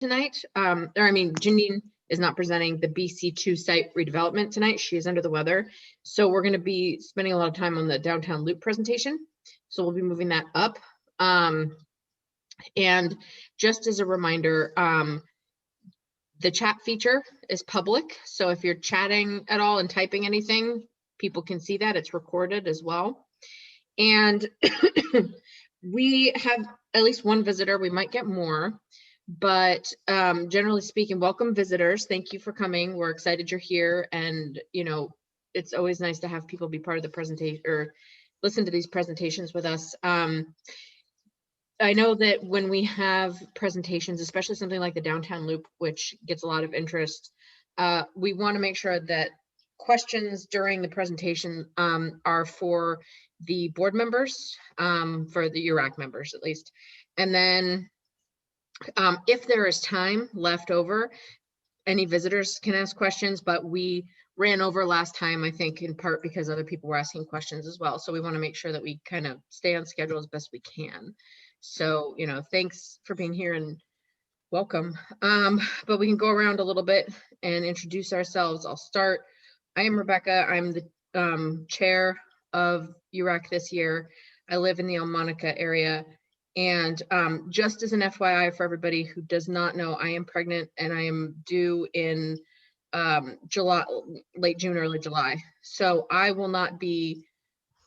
tonight. Janiene is not presenting the BC2 Site redevelopment tonight. She is under the weather. So we're going to be spending a lot of time on the downtown loop presentation. So we'll be moving that up. And just as a reminder, the chat feature is public. So if you're chatting at all and typing anything, people can see that. It's recorded as well. And we have at least one visitor. We might get more, but generally speaking, welcome visitors. Thank you for coming. We're excited you're here. And, you know, it's always nice to have people be part of the presentation or listen to these presentations with us. I know that when we have presentations, especially something like the downtown loop, which gets a lot of interest, we want to make sure that questions during the presentation are for the board members, for the URAC members at least. And then if there is time left over, any visitors can ask questions, but we ran over last time, I think in part because other people were asking questions as well. So we want to make sure that we kind of stay on schedule as best we can. So, you know, thanks for being here and welcome. But we can go around a little bit and introduce ourselves. I'll start. I am Rebecca. I'm the chair of URAC this year. I live in the El Monica area. And just as an FYI for everybody who does not know, I am pregnant and I am due in July, late June, early July. So I will not be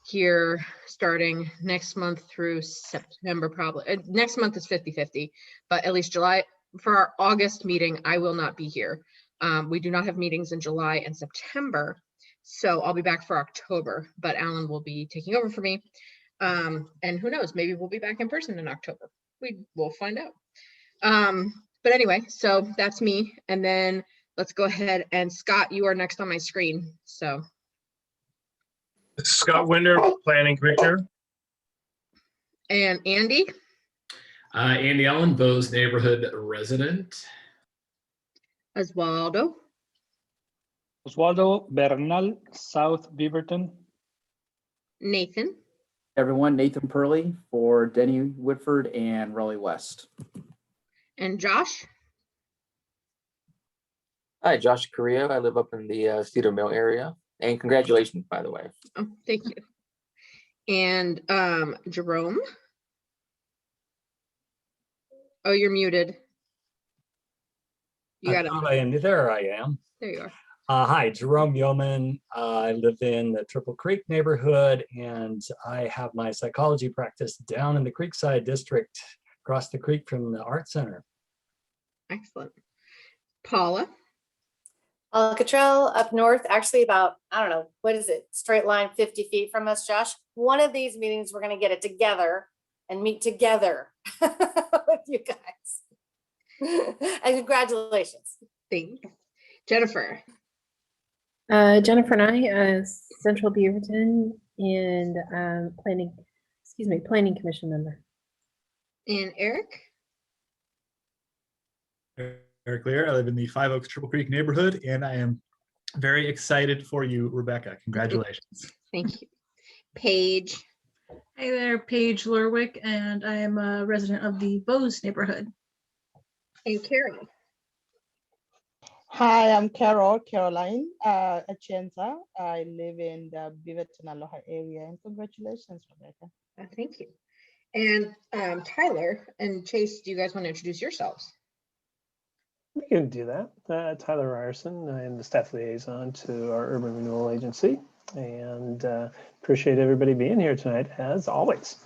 here starting next month through September, probably. Next month is 50-50, but at least July. For our August meeting, I will not be here. We do not have meetings in July and September, so I'll be back for October, but Alan will be taking over for me. And who knows, maybe we'll be back in person in October. We'll find out. But anyway, so that's me. And then let's go ahead and Scott, you are next on my screen, so. Scott Winder, Planning Commissioner. And Andy? Andy Allen, Bose neighborhood resident. Oswaldo? Oswaldo Bernal, South Beaverton. Nathan? Everyone, Nathan Purley for Denny Whitford and Raleigh West. And Josh? Hi, Josh Carrillo. I live up in the Cedar Mill area. And congratulations, by the way. Oh, thank you. And Jerome? Oh, you're muted. You got it. There I am. There you are. Hi, Jerome Yeoman. I live in the Triple Creek neighborhood, and I have my psychology practice down in the Creekside district, across the creek from the Art Center. Excellent. Paula? Paula Cottrell, up north, actually about, I don't know, what is it? Straight line 50 feet from us, Josh. One of these meetings, we're going to get it together and meet together with you guys. And congratulations. Thanks. Jennifer? Jennifer and I, Central Beaverton and Planning Commission member. And Eric? Eric Lear. I live in the Five Oaks Triple Creek neighborhood, and I am very excited for you, Rebecca. Congratulations. Thank you. Paige. Hey there, Paige Lurwick, and I am a resident of the Bose neighborhood. And Carol. Hi, I'm Caroline Atienza. I live in the Beaverton Aloha area, and congratulations, Rebecca. Thank you. And Tyler and Chase, do you guys want to introduce yourselves? We can do that. Tyler Ryerson. I am the staff liaison to our Urban Renewal Agency, and appreciate everybody being here tonight, as always.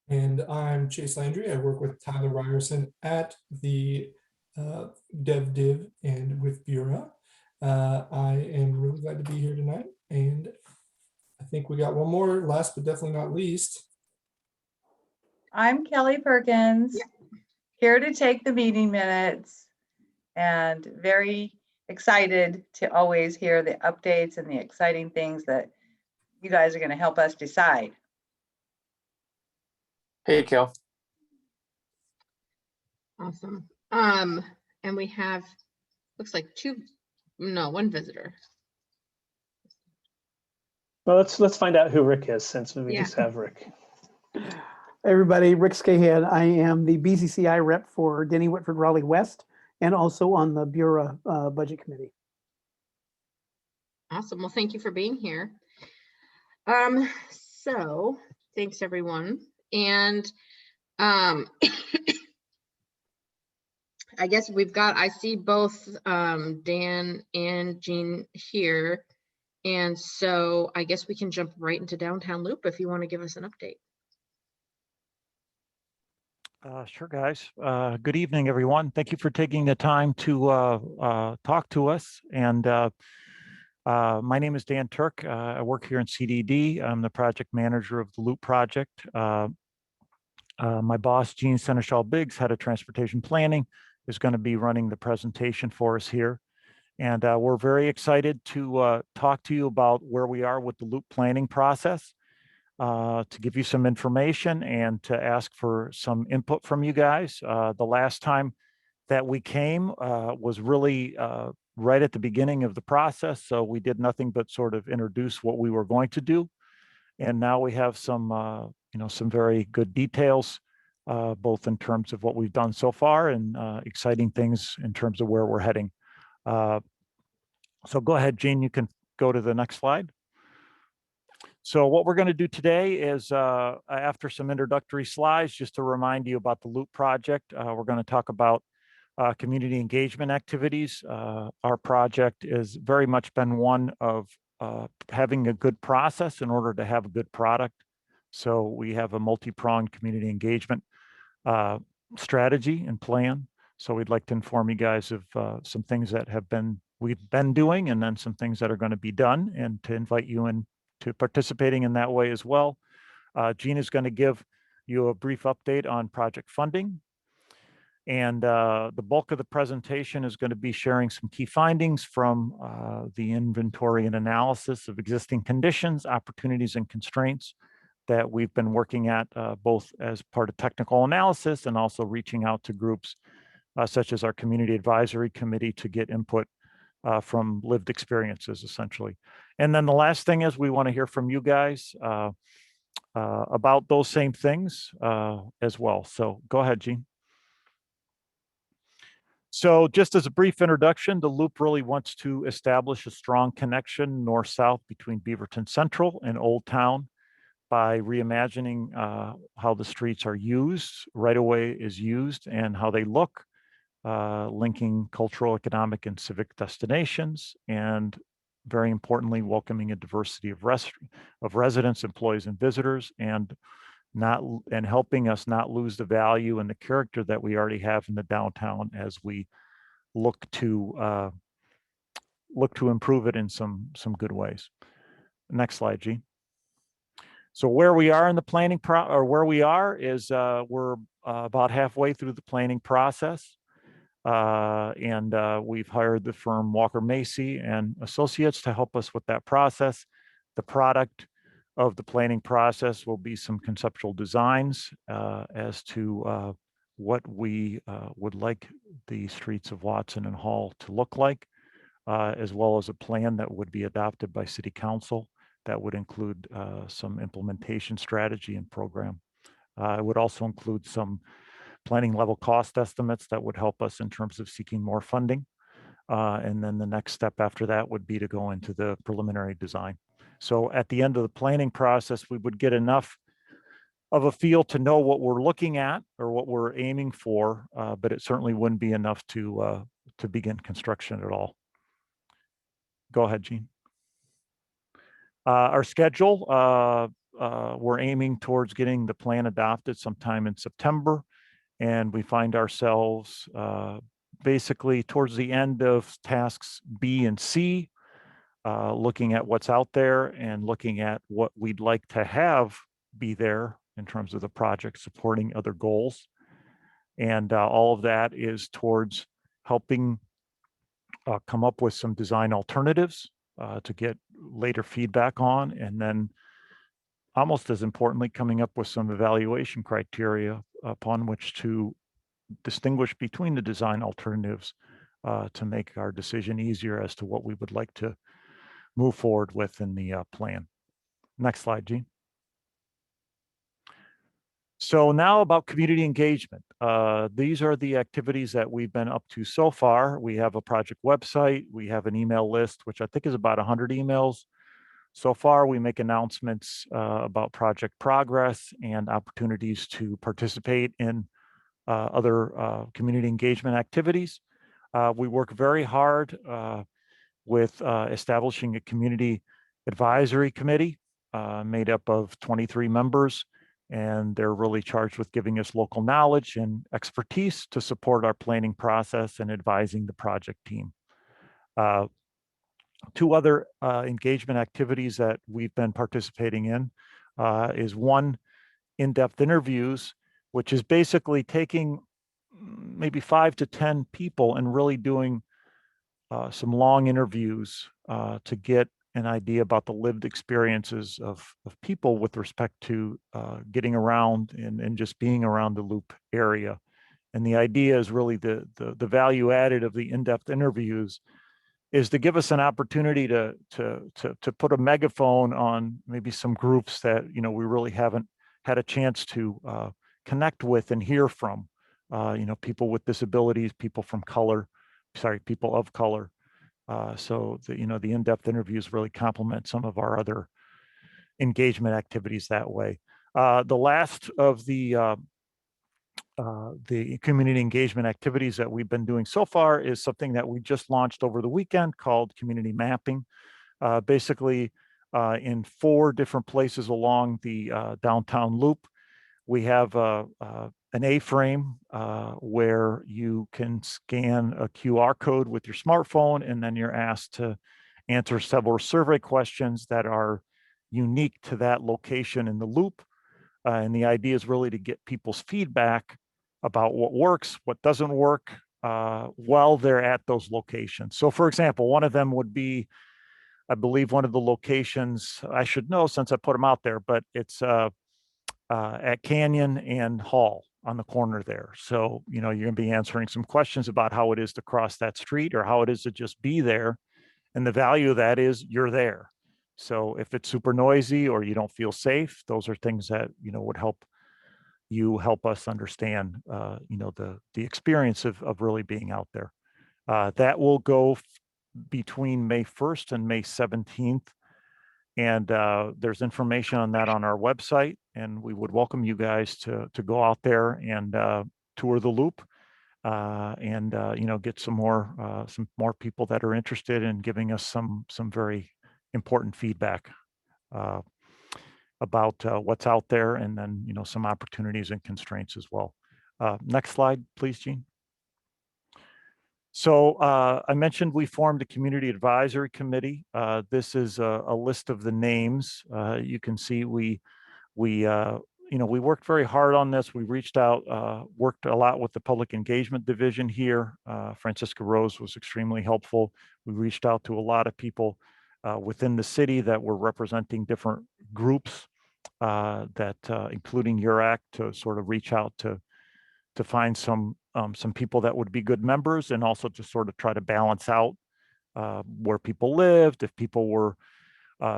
And I'm Chase Landry. I work with Tyler Ryerson at the DevDiv and with BURA. I am really glad to be here tonight, and I think we got one more, last but definitely not least. I'm Kelly Perkins, here to take the meeting minutes, and very excited to always hear the updates and the exciting things that you guys are going to help us decide. Hey, Kel. Awesome. And we have, looks like one visitor. Well, let's find out who Rick is, since we just have Rick. Everybody, Rick Scahan. I am the BCCI rep for Denny Whitford Raleigh West and also on the BURA Budget Committee. Awesome. Well, thank you for being here. So thanks everyone. And I guess I see both Dan and Jean here. And so I guess we can jump right into Downtown Loop if you want to give us an update. Sure, guys. Good evening, everyone. Thank you for taking the time to talk to us. And my name is Dan Turk. I work here in CDD. I'm the project manager of the Loop project. My boss, Jean Seneschal Biggs, head of transportation planning, is going to be running the presentation for us here. And we're very excited to talk to you about where we are with the Loop planning process. To give you some information and to ask for some input from you guys. The last time that we came was really right at the beginning of the process. So we did nothing but sort of introduce what we were going to do. And now we have some, some very good details, both in terms of what we've done so far and exciting things in terms of where we're heading. So go ahead, Jean, you can go to the next slide. So what we're going to do today is, after some introductory slides, just to remind you about the Loop project, we're going to talk about community engagement activities. Our project has very much been one of having a good process in order to have a good product. So we have a multi-pronged community engagement strategy and plan. So we'd like to inform you guys of some things that we've been doing, and then some things that are going to be done, and to invite you in to participating in that way as well. Jean is going to give you a brief update on project funding. And the bulk of the presentation is going to be sharing some key findings from the inventory and analysis of existing conditions, opportunities, and constraints that we've been working at both as part of technical analysis and also reaching out to groups such as our Community Advisory Committee to get input from lived experiences, essentially. And then the last thing is we want to hear from you guys about those same things as well. So go ahead, Jean. So just as a brief introduction, the Loop really wants to establish a strong connection north-south between Beaverton Central and Old Town by reimagining how the streets are used, right-of-way is used, and how they look, linking cultural, economic, and civic destinations, and very importantly, welcoming a diversity of residents, employees, and visitors, and helping us not lose the value and the character that we already have in the downtown as we look to improve it in some good ways. Next slide, Jean. So where we are in the planning we're about halfway through the planning process. And we've hired the firm Walker Macy and Associates to help us with that process. The product of the planning process will be some conceptual designs as to what we would like the streets of Watson and Hall to look like, as well as a plan that would be adopted by City Council that would include some implementation strategy and program. It would also include some planning level cost estimates that would help us in terms of seeking more funding. And then the next step after that would be to go into the preliminary design. So at the end of the planning process, we would get enough of a feel to know what we're looking at or what we're aiming for, but it certainly wouldn't be enough to begin construction at all. Go ahead, Jean. Our schedule, we're aiming towards getting the plan adopted sometime in September. And we find ourselves basically towards the end of tasks B and C, looking at what's out there and looking at what we'd like to have be there in terms of the project supporting other goals. And all of that is towards helping come up with some design alternatives to get later feedback on, and then almost as importantly, coming up with some evaluation criteria upon which to distinguish between the design alternatives to make our decision easier as to what we would like to move forward with in the plan. Next slide, Jean. So now about community engagement. These are the activities that we've been up to so far. We have a project website. We have an email list, which I think is about 100 emails. So far, we make announcements about project progress and opportunities to participate in other community engagement activities. We work very hard with establishing a community advisory committee made up of 23 members, and they're really charged with giving us local knowledge and expertise to support our planning process and advising the project team. Two other engagement activities that we've been participating in is one, in-depth interviews, which is basically taking maybe 5 to 10 people and really doing some long interviews to get an idea about the lived experiences of people with respect to getting around and just being around the Loop area. And the idea is really the value added of the in-depth interviews is to give us an opportunity to put a megaphone on maybe some groups that, you know, we really haven't had a chance to connect with and hear from, you know, people with disabilities, people of color. So you know, the in-depth interviews really complement some of our other engagement activities that way. The last of the community engagement activities that we've been doing so far is something that we just launched over the weekend called community mapping. Basically, in 4 different places along the downtown loop, we have an A-frame where you can scan a QR code with your smartphone, and then you're asked to answer several survey questions that are unique to that location in the loop. And the idea is really to get people's feedback about what works, what doesn't work while they're at those locations. So for example, one of them would be, I believe one of the locations, I should know since I put them out there, but it's at Canyon and Hall on the corner there. So, you know, you're gonna be answering some questions about how it is to cross that street or how it is to just be there. And the value of that is you're there. So if it's super noisy or you don't feel safe, those are things that, you know, would help us understand, you know, the experience of really being out there. That will go between May 1st and May 17th. And there's information on that on our website, and we would welcome you guys to go out there and tour the loop and you know, get some more people that are interested in giving us some very important feedback about what's out there, and then, you know, some opportunities and constraints as well. Next slide, please, Jean. So I mentioned we formed a community advisory committee. This is a list of the names. You can see we you know, we worked very hard on this. We reached out, worked a lot with the public engagement division here. Francisca Rose was extremely helpful. We reached out to a lot of people within the city that were representing different groups that including URAC, to sort of reach out to find some people that would be good members, and also to sort of try to balance out where people lived, if people were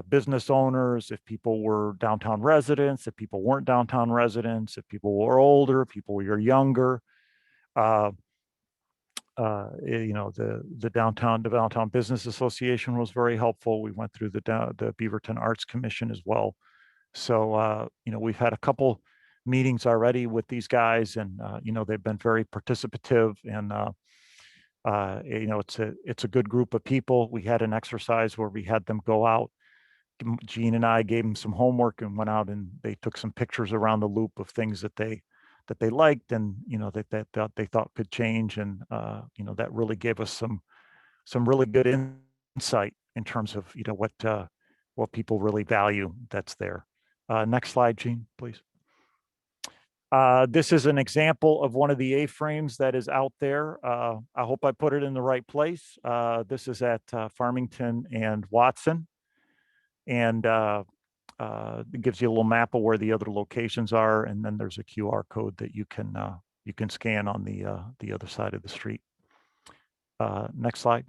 business owners, if people were downtown residents, if people weren't downtown residents, if people were older, people were younger. You know, the Downtown Business Association was very helpful. We went through the Beaverton Arts Commission as well. So, you know, we've had a couple meetings already with these guys, and, you know, they've been very participative, and, you know, it's a good group of people. We had an exercise where we had them go out. Jean and I gave them some homework and went out and they took some pictures around the loop of things that they liked, and, you know, that they thought could change. And, you know, that really gave us some really good insight in terms of, you know, what people really value that's there. Next slide, Jean, please. This is an example of one of the A-frames that is out there. I hope I put it in the right place. This is at Farmington and Watson. And it gives you a little map of where the other locations are. And then there's a QR code that you can scan on the other side of the street. Next slide.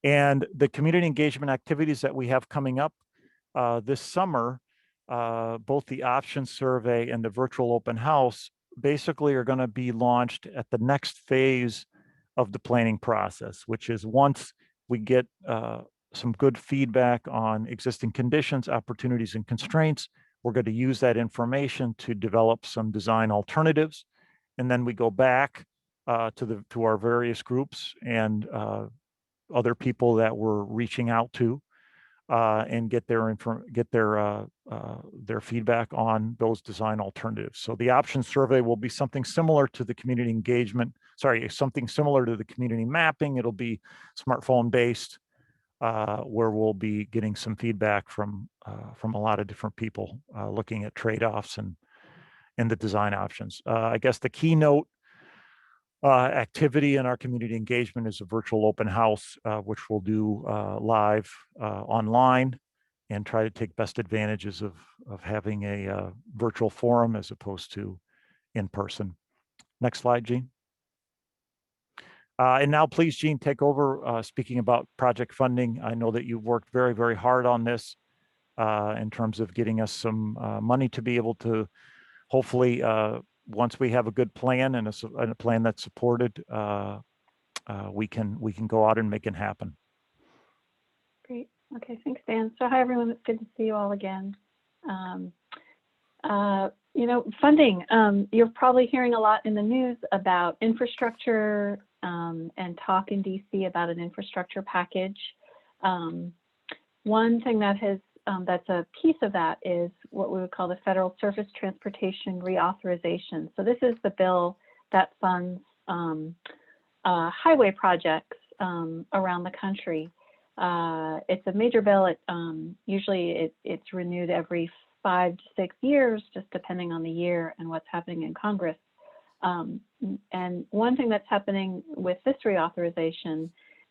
And the community engagement activities that we have coming up this summer both the option survey and the virtual open house basically are going to be launched at the next phase of the planning process, which is once we get some good feedback on existing conditions, opportunities, and constraints, we're going to use that information to develop some design alternatives. And then we go back to our various groups and other people that we're reaching out to and get their feedback on those design alternatives. So the option survey will be something similar to the community engagement, something similar to the community mapping. It'll be smartphone based, where we'll be getting some feedback from a lot of different people looking at trade-offs and the design options. I guess the keynote activity in our community engagement is a virtual open house, which we'll do live online and try to take best advantages of having a virtual forum as opposed to in person. Next slide, Jean. And now please, Jean, take over speaking about project funding. I know that you've worked very, very hard on this in terms of getting us some money to be able to hopefully, once we have a good plan and a plan that's supported, we can go out and make it happen. Great. Okay, thanks, Dan. So hi, everyone. It's good to see you all again. Funding. You're probably hearing a lot in the news about infrastructure and talk in DC about an infrastructure package. One thing that has that's a piece of that is what we would call the Federal Surface Transportation Reauthorization. So this is the bill that funds highway projects around the country. It's a major bill. Usually it's renewed every 5 to 6 years, just depending on the year and what's happening in Congress. And one thing that's happening with this reauthorization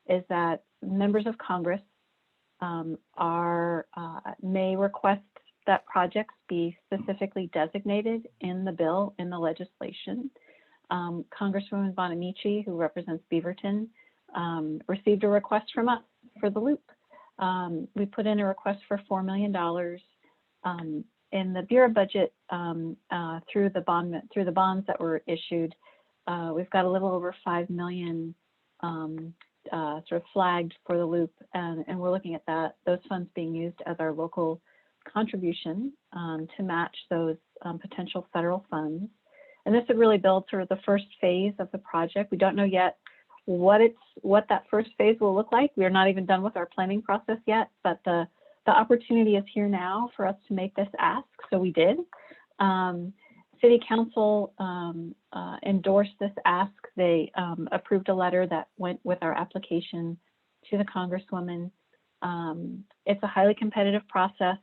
is that members of Congress may request that projects be specifically designated in the bill, in the legislation. Congresswoman Bonamici, who represents Beaverton, received a request from us for the loop. We put in a request for $4 million in the BURA budget through the bonds that were issued. We've got a little over 5 million sort of flagged for the loop, and we're looking at those funds being used as our local contribution to match those potential federal funds. And this would really build sort of the first phase of the project. We don't know yet what that first phase will look like. We're not even done with our planning process yet, but the opportunity is here now for us to make this ask, so we did. City Council endorsed this ask. They approved a letter that went with our application to the Congresswoman. It's a highly competitive process.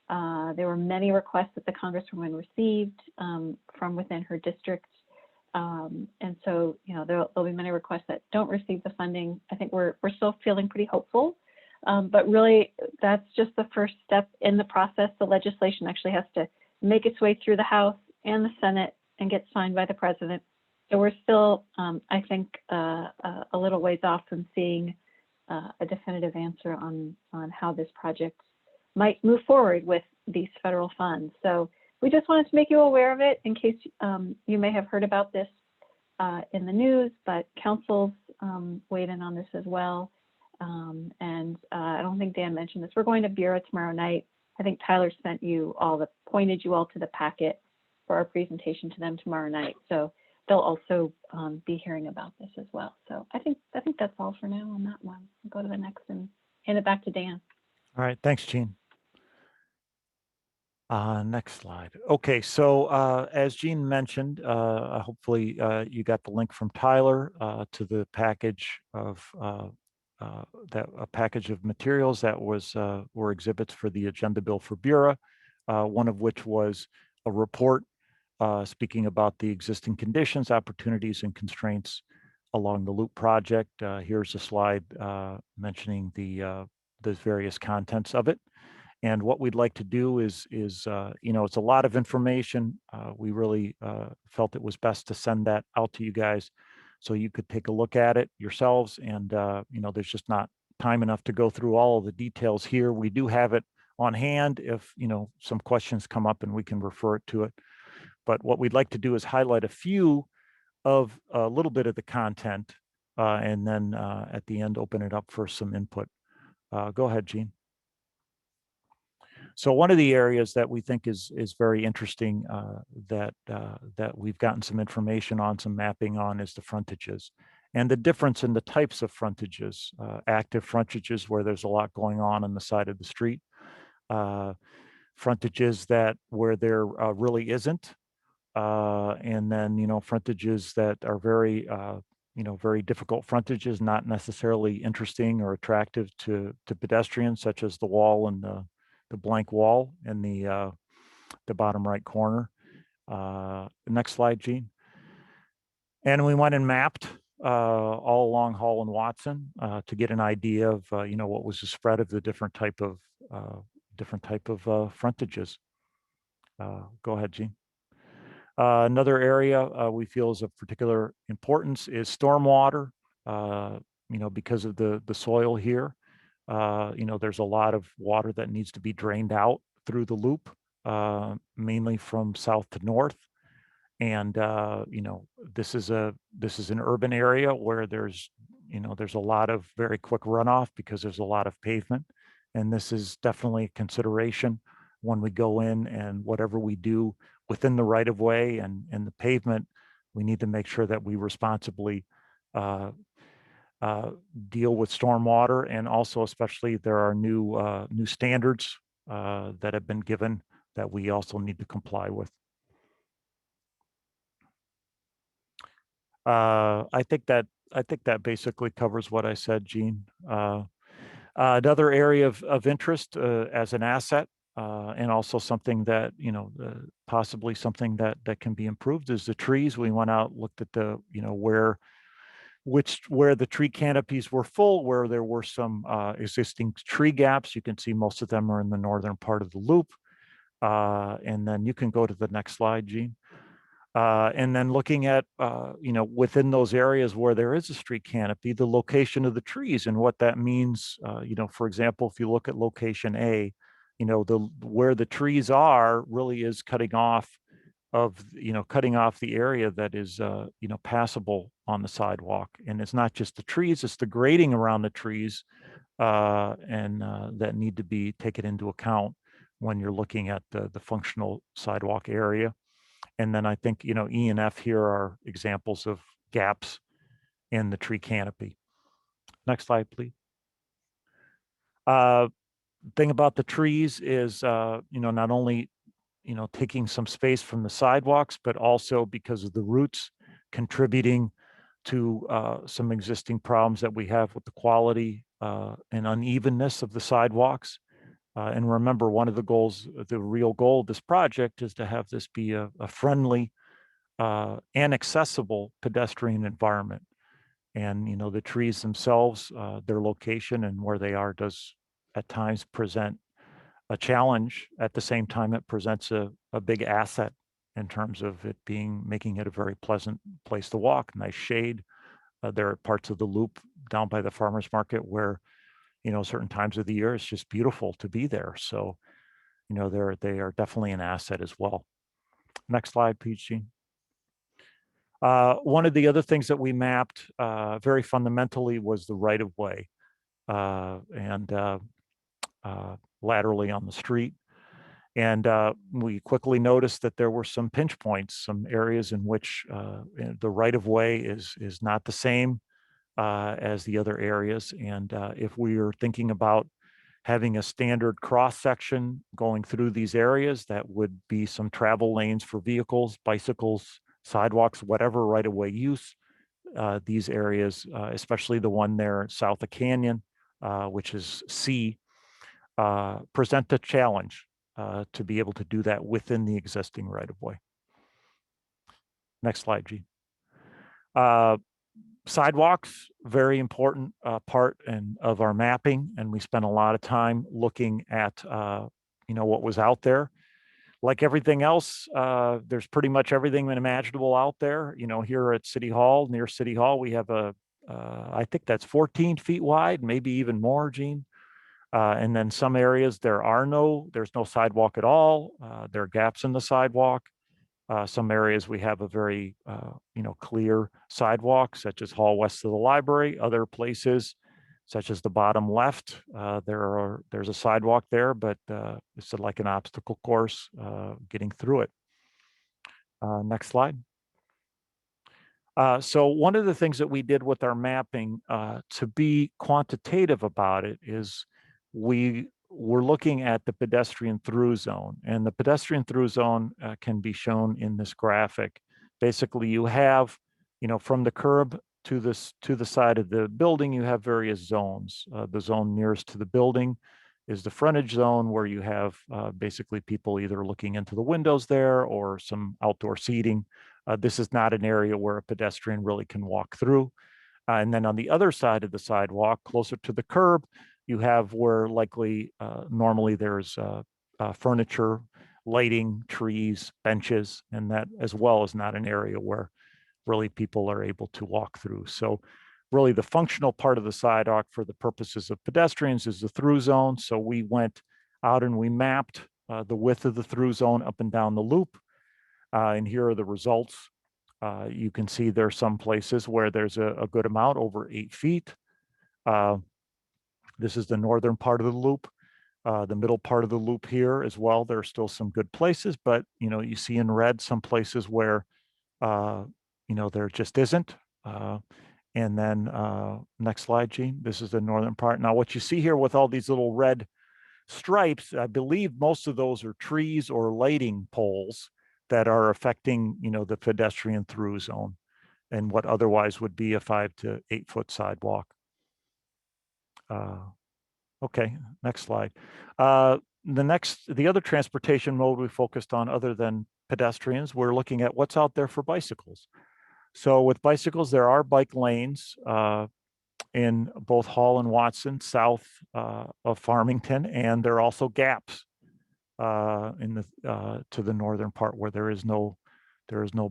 There were many requests that the Congresswoman received from within her district. And so, there'll be many requests that don't receive the funding. I think we're still feeling pretty hopeful, but really that's just the first step in the process. The legislation actually has to make its way through the House and the Senate and get signed by the President. So we're still, I think, a little ways off from seeing a definitive answer on how this project might move forward with these federal funds. So we just wanted to make you aware of it in case you may have heard about this in the news, but councils weighed in on this as well. And I don't think Dan mentioned this. We're going to BURA tomorrow night. I think Tyler pointed you all to the packet for our presentation to them tomorrow night. So they'll also be hearing about this as well. So I think that's all for now on that one. I'll go to the next and hand it back to Dan. All right, thanks, Jean. Next slide. Okay, so as Jean mentioned, hopefully you got the link from Tyler to the package of a package of materials that were exhibits for the agenda bill for BURA, one of which was a report speaking about the existing conditions, opportunities, and constraints along the loop project. Here's a slide mentioning the various contents of it. And what we'd like to do is it's a lot of information. We really felt it was best to send that out to you guys so you could take a look at it yourselves. And, there's just not time enough to go through all of the details here. We do have it on hand if, some questions come up and we can refer it to it. But what we'd like to do is highlight a few of a little bit of the content and then at the end, open it up for some input. Go ahead, Jean. So one of the areas that we think is very interesting that we've gotten some information on, some mapping on, is the frontages and the difference in the types of frontages. Active frontages where there's a lot going on the side of the street. Frontages where there really isn't. And then, frontages that are very, very difficult frontages, not necessarily interesting or attractive to pedestrians, such as the wall and the blank wall in the bottom right corner. Next slide, Jean. And we went and mapped all along Hall and Watson to get an idea of, what was the spread of the different type of frontages. Go ahead, Jean. Another area we feel is of particular importance is stormwater. Because of the soil here, there's a lot of water that needs to be drained out through the loop, mainly from south to north. And this is an urban area where there's a lot of very quick runoff because there's a lot of pavement, and this is definitely a consideration when we go in, and whatever we do within the right of way and the pavement, we need to make sure that we responsibly deal with stormwater, and also especially there are new standards that have been given that we also need to comply with. I think that basically covers what I said, Jean. Another area of interest as an asset, and also something that possibly something that can be improved, is the trees. We went out, looked at the where the tree canopies were full, where there were some existing tree gaps. You can see most of them are in the northern part of the loop. And then you can go to the next slide, Jean. And then looking at, within those areas where there is a street canopy, the location of the trees and what that means. For example, if you look at location A, where the trees are really is cutting off the area that is, passable on the sidewalk. And it's not just the trees, it's the grading around the trees and that need to be taken into account when you're looking at the functional sidewalk area. And then I think, E and F here are examples of gaps in the tree canopy. Next slide, please. Thing about the trees is, not only, taking some space from the sidewalks, but also because of the roots contributing to some existing problems that we have with the quality and unevenness of the sidewalks. And remember, one of the goals, the real goal of this project, is to have this be a friendly and accessible pedestrian environment. And, the trees themselves, their location and where they are does at times present a challenge. At the same time, it presents a big asset in terms of it making it a very pleasant place to walk, nice shade. There are parts of the loop down by the farmer's market where, certain times of the year, it's just beautiful to be there. So, they are definitely an asset as well. Next slide, please, Jean. One of the other things that we mapped very fundamentally was the right of way and laterally on the street. And we quickly noticed that there were some pinch points, some areas in which the right of way is not the same as the other areas. And if we are thinking about having a standard cross section going through these areas, that would be some travel lanes for vehicles, bicycles, sidewalks, whatever right of way use. These areas, especially the one there south of Canyon, which is C, present a challenge to be able to do that within the existing right of way. Next slide, G. Sidewalks, very important part of our mapping, and we spent a lot of time looking at what was out there. Like everything else, there's pretty much everything imaginable out there. Here at City Hall, near City Hall, we have I think that's 14 feet wide, maybe even more, Gene, And then some areas there's no sidewalk at all. There are gaps in the sidewalk. Some areas we have a very clear sidewalk, such as Hall west of the library. Other places, such as the bottom left, there's a sidewalk there, but it's like an obstacle course getting through it. Next slide. So one of the things that we did with our mapping to be quantitative about it is we were looking at the pedestrian through zone, and the pedestrian through zone can be shown in this graphic. Basically, you have, from the curb to the side of the building, you have various zones. The zone nearest to the building is the frontage zone, where you have basically people either looking into the windows there or some outdoor seating. This is not an area where a pedestrian really can walk through. And then on the other side of the sidewalk, closer to the curb, you have where likely normally there's furniture, lighting, trees, benches, and that as well is not an area where really people are able to walk through. So really the functional part of the sidewalk for the purposes of pedestrians is the through zone. So we went out and we mapped the width of the through zone up and down the loop. And here are the results. You can see there's some places where there's a good amount, over 8 feet. This is the northern part of the loop. The middle part of the loop here as well, there are still some good places, but you see in red some places where there just isn't. And then next slide, Gene. This is the northern part. Now what you see here with all these little red stripes, I believe most of those are trees or lighting poles that are affecting the pedestrian through zone and what otherwise would be a 5 to 8 foot sidewalk. Okay, next slide. The other transportation mode we focused on, other than pedestrians, we're looking at what's out there for bicycles. So with bicycles, there are bike lanes in both Hall and Watson, south of Farmington, and there are also gaps to the northern part where there is no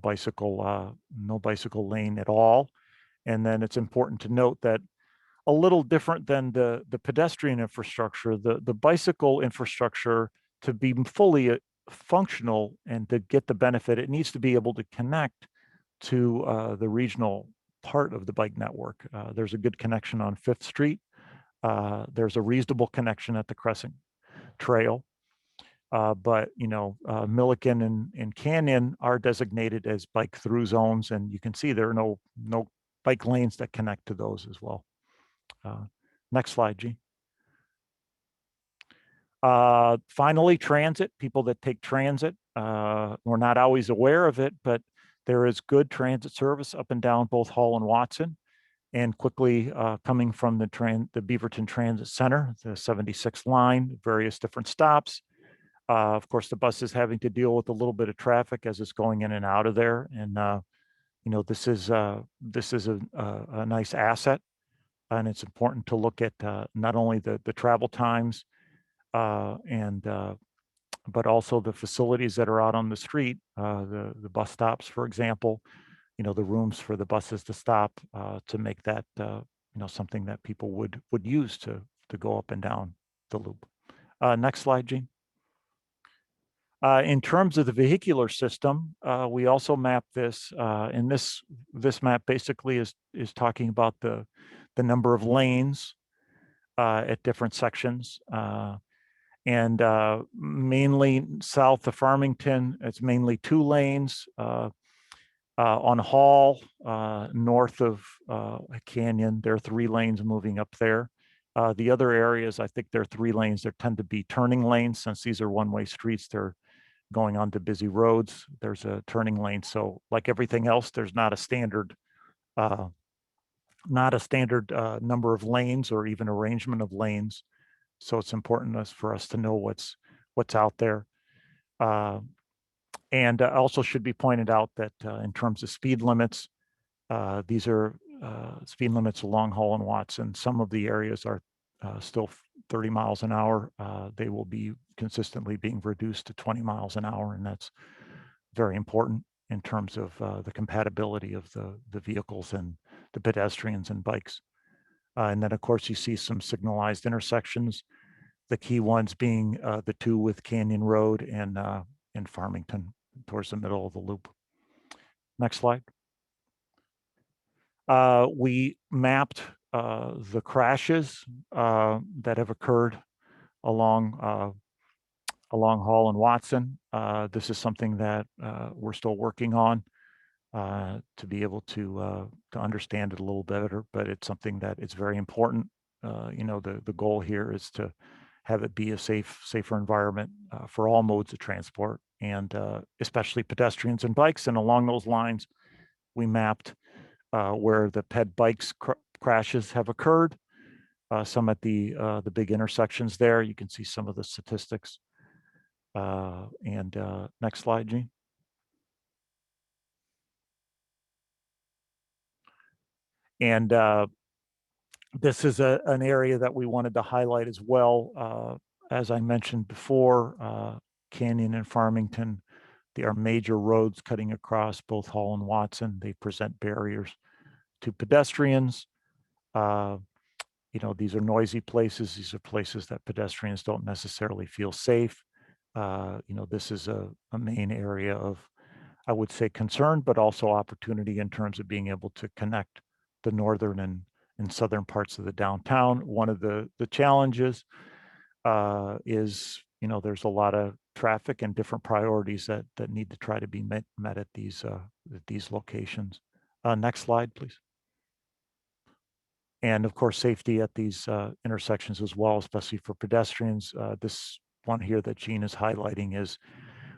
bicycle lane at all. And then it's important to note that a little different than the pedestrian infrastructure, the bicycle infrastructure, to be fully functional and to get the benefit, it needs to be able to connect to the regional part of the bike network. There's a good connection on 5th Street. There's a reasonable connection at the Crescent Trail. But Milliken and Canyon are designated as bike through zones, and you can see there are no bike lanes that connect to those as well. Next slide, G. Finally, transit, people that take transit. We're not always aware of it, but there is good transit service up and down both Hall and Watson. And quickly coming from the Beaverton Transit Center, the 76 line, various different stops. Of course, the bus is having to deal with a little bit of traffic as it's going in and out of there. And, this is a nice asset. And it's important to look at not only the travel times but also the facilities that are out on the street, the bus stops, for example, the rooms for the buses to stop to make that, something that people would use to go up and down the loop. Next slide, Gene. In terms of the vehicular system, we also map this, and this map basically is talking about the number of lanes at different sections. And mainly south of Farmington, it's mainly 2 lanes. On Hall, north of Canyon, there are 3 lanes moving up there. The other areas, I think there are 3 lanes. There tend to be turning lanes. Since these are one-way streets, they're going onto busy roads. There's a turning lane. So like everything else, there's not a standard number of lanes or even arrangement of lanes. So it's important for us to know what's out there. And also should be pointed out that in terms of speed limits, these are speed limits along Hall and Watson. Some of the areas are still 30 miles an hour. They will be consistently being reduced to 20 miles an hour, and that's very important in terms of the compatibility of the vehicles and the pedestrians and bikes. And then, of course, you see some signalized intersections. The key ones being the two with Canyon Road and Farmington towards the middle of the loop. Next slide. We mapped the crashes that have occurred along Hall and Watson. This is something that we're still working on to be able to understand it a little better, but it's something that is very important. You know, the goal here is to have it be a safer environment for all modes of transport, and especially pedestrians and bikes. And along those lines, we mapped where the ped bikes crashes have occurred. Some at the big intersections there. You can see some of the statistics. Next slide, Gene. And this is an area that we wanted to highlight as well. As I mentioned before, Canyon and Farmington, they are major roads cutting across both Hall and Watson. They present barriers to pedestrians. You know, these are noisy places. These are places that pedestrians don't necessarily feel safe. You know, this is a main area of, I would say, concern, but also opportunity in terms of being able to connect the northern and southern parts of the downtown. One of the challenges is, you know, there's a lot of traffic and different priorities that need to try to be met at these locations. Next slide, please. And of course, safety at these intersections as well, especially for pedestrians. This one here that Gene is highlighting is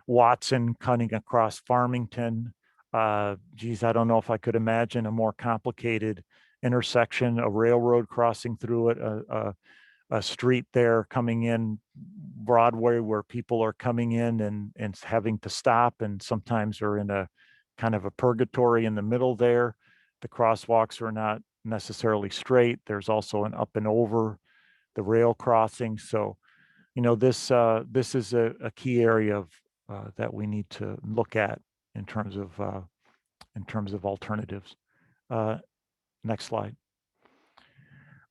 Watson cutting across Farmington. Geez, I don't know if I could imagine a more complicated intersection, a railroad crossing through it, a street there coming in Broadway where people are coming in and having to stop, and sometimes are in a kind of a purgatory in the middle there. The crosswalks are not necessarily straight. There's also an up and over the rail crossing. So, you know, this is a key area of that we need to look at in terms of alternatives. Next slide.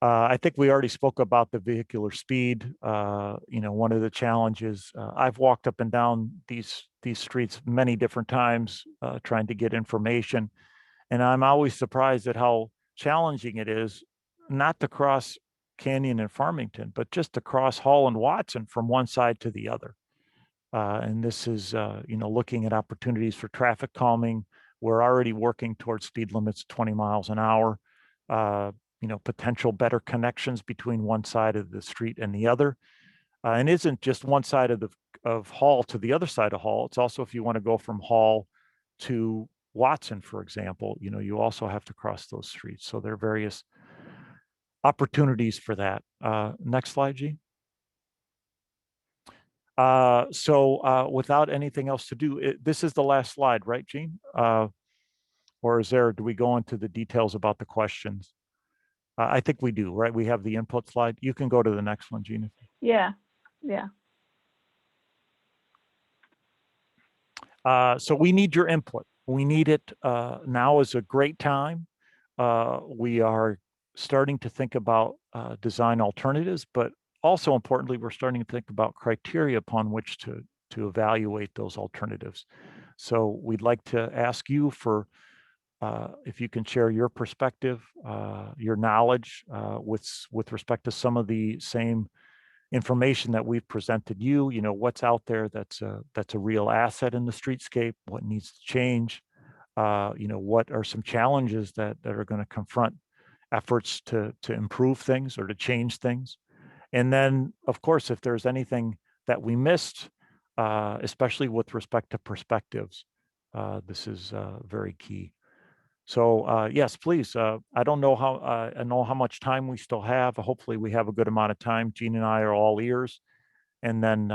I think we already spoke about the vehicular speed. You know, one of the challenges, I've walked up and down these streets many different times trying to get information, and I'm always surprised at how challenging it is not to cross Canyon and Farmington, but just to cross Hall and Watson from one side to the other. And this is, you know, looking at opportunities for traffic calming. We're already working towards speed limits 20 miles an hour. You know, potential better connections between one side of the street and the other. And isn't just one side of Hall to the other side of Hall. It's also if you want to go from Hall to Watson, for example, you know, you also have to cross those streets. So there are various opportunities for that. Next slide, G. Without anything else to do, this is the last slide, right, Gene? Or do we go into the details about the questions? I think we do, right? We have the input slide. You can go to the next one, Gina. Yeah. So we need your input. We need it. Now is a great time. We are starting to think about design alternatives, but also importantly, we're starting to think about criteria upon which to evaluate those alternatives. So we'd like to ask you for if you can share your perspective, your knowledge with respect to some of the same information that we've presented you. You know, what's out there that's a real asset in the streetscape, what needs to change, you know, what are some challenges that are going to confront efforts to improve things or to change things. And then, of course, if there's anything that we missed, especially with respect to perspectives, this is very key. So yes, please. I don't know how much time we still have. Hopefully, we have a good amount of time. Gene and I are all ears, and then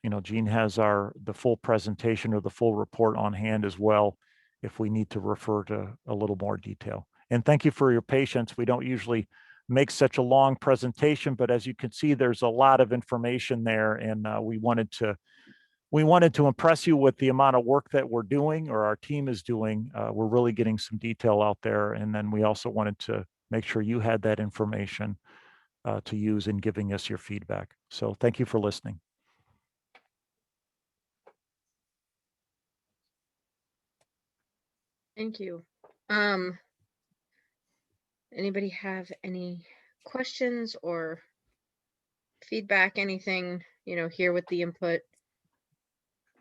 you know, Gene has the full presentation or the full report on hand as well, if we need to refer to a little more detail. And thank you for your patience. We don't usually make such a long presentation, but as you can see, there's a lot of information there, and we wanted to impress you with the amount of work that we're doing, or our team is doing. We're really getting some detail out there. And then we also wanted to make sure you had that information to use in giving us your feedback. So thank you for listening. Thank you. Anybody have any questions or feedback, anything, here with the input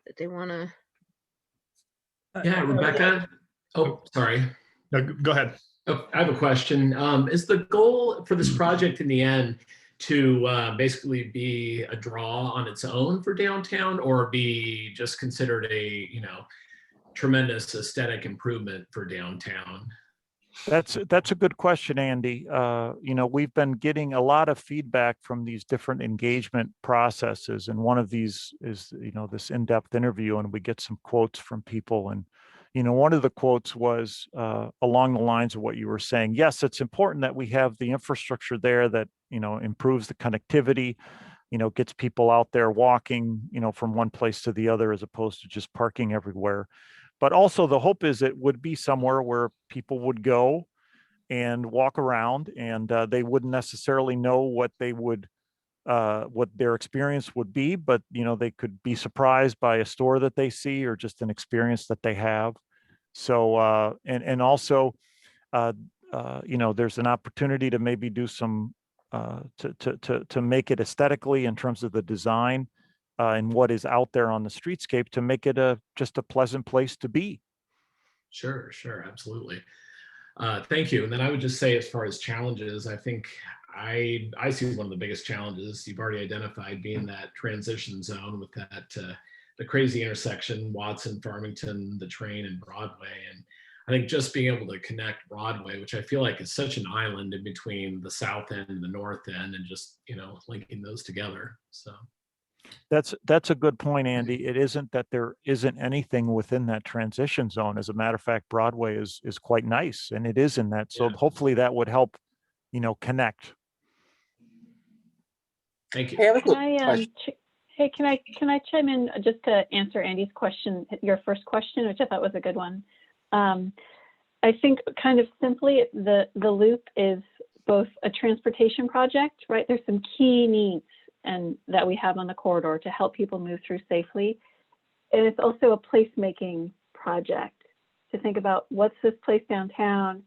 that they want to? Yeah, Rebecca. Oh, sorry. No, go ahead. Oh, I have a question. Is the goal for this project in the end to basically be a draw on its own for downtown, or be just considered a, tremendous aesthetic improvement for downtown? That's a good question, Andy. We've been getting a lot of feedback from these different engagement processes, and one of these is, this in-depth interview, and we get some quotes from people. And, one of the quotes was along the lines of what you were saying. Yes, it's important that we have the infrastructure there that, improves the connectivity, gets people out there walking, from one place to the other, as opposed to just parking everywhere. But also the hope is it would be somewhere where people would go and walk around, and they wouldn't necessarily know what their experience would be, but they could be surprised by a store that they see, or just an experience that they have. So and also there's an opportunity to maybe do some to make it aesthetically in terms of the design. And what is out there on the streetscape, to make it just a pleasant place to be. Sure, absolutely. Thank you. And then I would just say, as far as challenges, I think I see one of the biggest challenges you've already identified being that transition zone with that the crazy intersection, Watson, Farmington, the train, and Broadway. And I think just being able to connect Broadway, which I feel like is such an island in between the south end and the north end, and just linking those together. So. That's a good point, Andy. It isn't that there isn't anything within that transition zone. As a matter of fact, Broadway is quite nice, and it is in that. So hopefully that would help, connect. Thank you. Hey, can I chime in just to answer Andy's question, your first question, which I thought was a good one. I think kind of simply, the loop is both a transportation project, right? There's some key needs and that we have on the corridor to help people move through safely. And it's also a placemaking project to think about, what's this place downtown?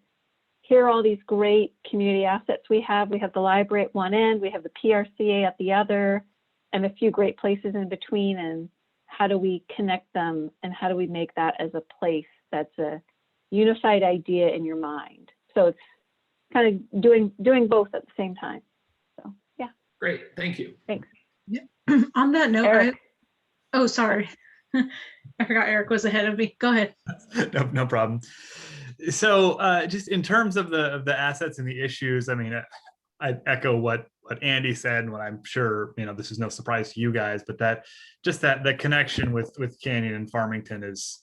Here are all these great community assets we have. We have the library at one end, we have the PRCA at the other, and a few great places in between. And how do we connect them? And how do we make that as a place that's a unified idea in your mind? So it's kind of doing both at the same time. So, yeah. Great, thank you. Thanks. Yeah. On that note, Eric. Oh, sorry. I forgot Eric was ahead of me. Go ahead. No problem. So just in terms of the assets and the issues, I mean, I echo what Andy said, and what I'm sure, this is no surprise to you guys, but that the connection with Canyon and Farmington is,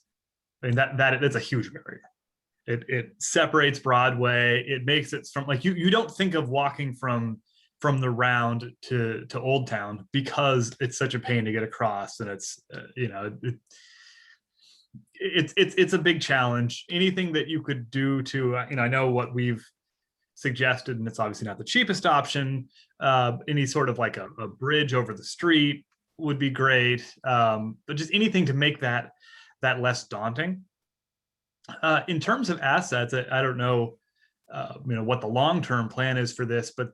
I mean, that's a huge barrier. It separates Broadway. It makes it from, like, you don't think of walking from the Round to Old Town, because it's such a pain to get across, and it's it's a big challenge. Anything that you could do to, I know what we've suggested, and it's obviously not the cheapest option. Any sort of like a bridge over the street would be great, but just anything to make that less daunting. In terms of assets, I don't know, what the long-term plan is for this, but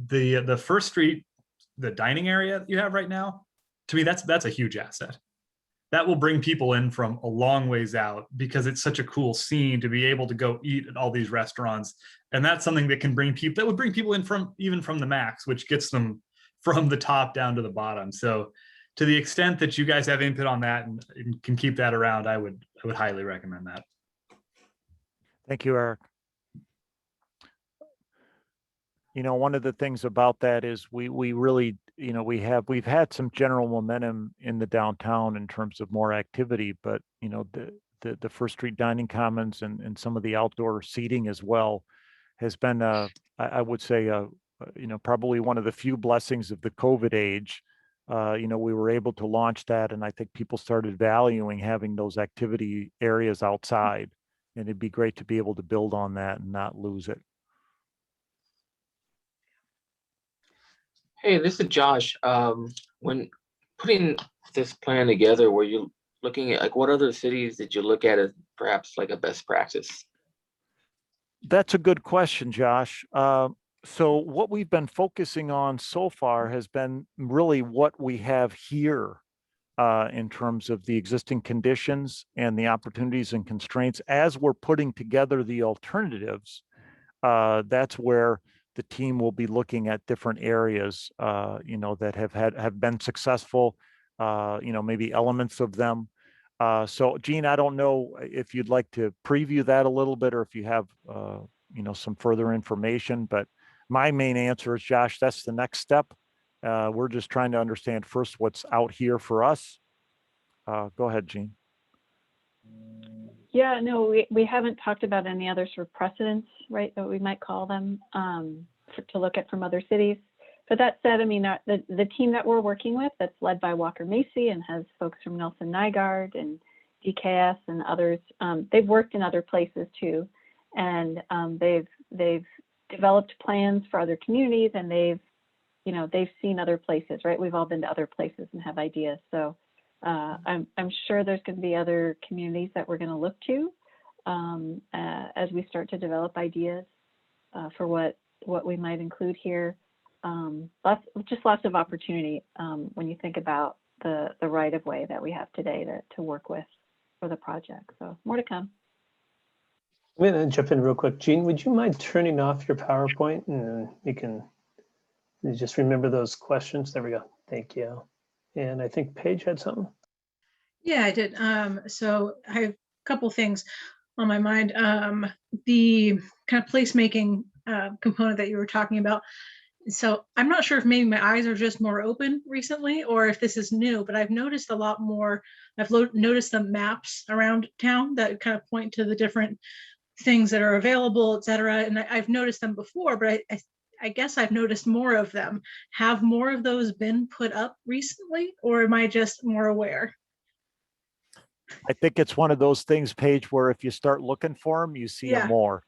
the First Street, the dining area that you have right now, to me, that's a huge asset. That will bring people in from a long ways out, because it's such a cool scene to be able to go eat at all these restaurants. And that's something that would bring people in even from the Max, which gets them from the top down to the bottom. So to the extent that you guys have input on that and can keep that around, I would highly recommend that. Thank you, Eric. One of the things about that is we really, we've had some general momentum in the downtown in terms of more activity, but the First Street Dining Commons and some of the outdoor seating as well has been, I would say, probably one of the few blessings of the COVID age. We were able to launch that, and I think people started valuing having those activity areas outside, and it'd be great to be able to build on that and not lose it. Hey, this is Josh. When putting this plan together, were you looking at like what other cities did you look at as perhaps like a best practice? That's a good question, Josh. So what we've been focusing on so far has been really what we have here in terms of the existing conditions and the opportunities and constraints. As we're putting together the alternatives, that's where the team will be looking at different areas, that have been successful, maybe elements of them. So Gene, I don't know if you'd like to preview that a little bit or if you have, some further information, but my main answer is, Josh, that's the next step. We're just trying to understand first what's out here for us. Go ahead, Gene. Yeah, no, we haven't talked about any other sort of precedents, right, that we might call them to look at from other cities. But that said, I mean, the team that we're working with, that's led by Walker Macy and has folks from Nelson Nygaard and DKS and others, they've worked in other places too. And they've developed plans for other communities, and they've seen other places, right? We've all been to other places and have ideas. So I'm sure there's going to be other communities that we're going to look to as we start to develop ideas for what we might include here. Lots of opportunity when you think about the right of way that we have today to work with for the project. So more to come. I'm going to jump in real quick. Gene, would you mind turning off your PowerPoint and you just remember those questions? There we go. Thank you. And I think Paige had something. Yeah, I did. So I have a couple things on my mind. The kind of placemaking component that you were talking about. So I'm not sure if maybe my eyes are just more open recently or if this is new, but I've noticed a lot more. I've noticed the maps around town that kind of point to the different things that are available, et cetera. And I've noticed them before, but I guess I've noticed more of them. Have more of those been put up recently, or am I just more aware? I think it's one of those things, Paige, where if you start looking for them, you see them more.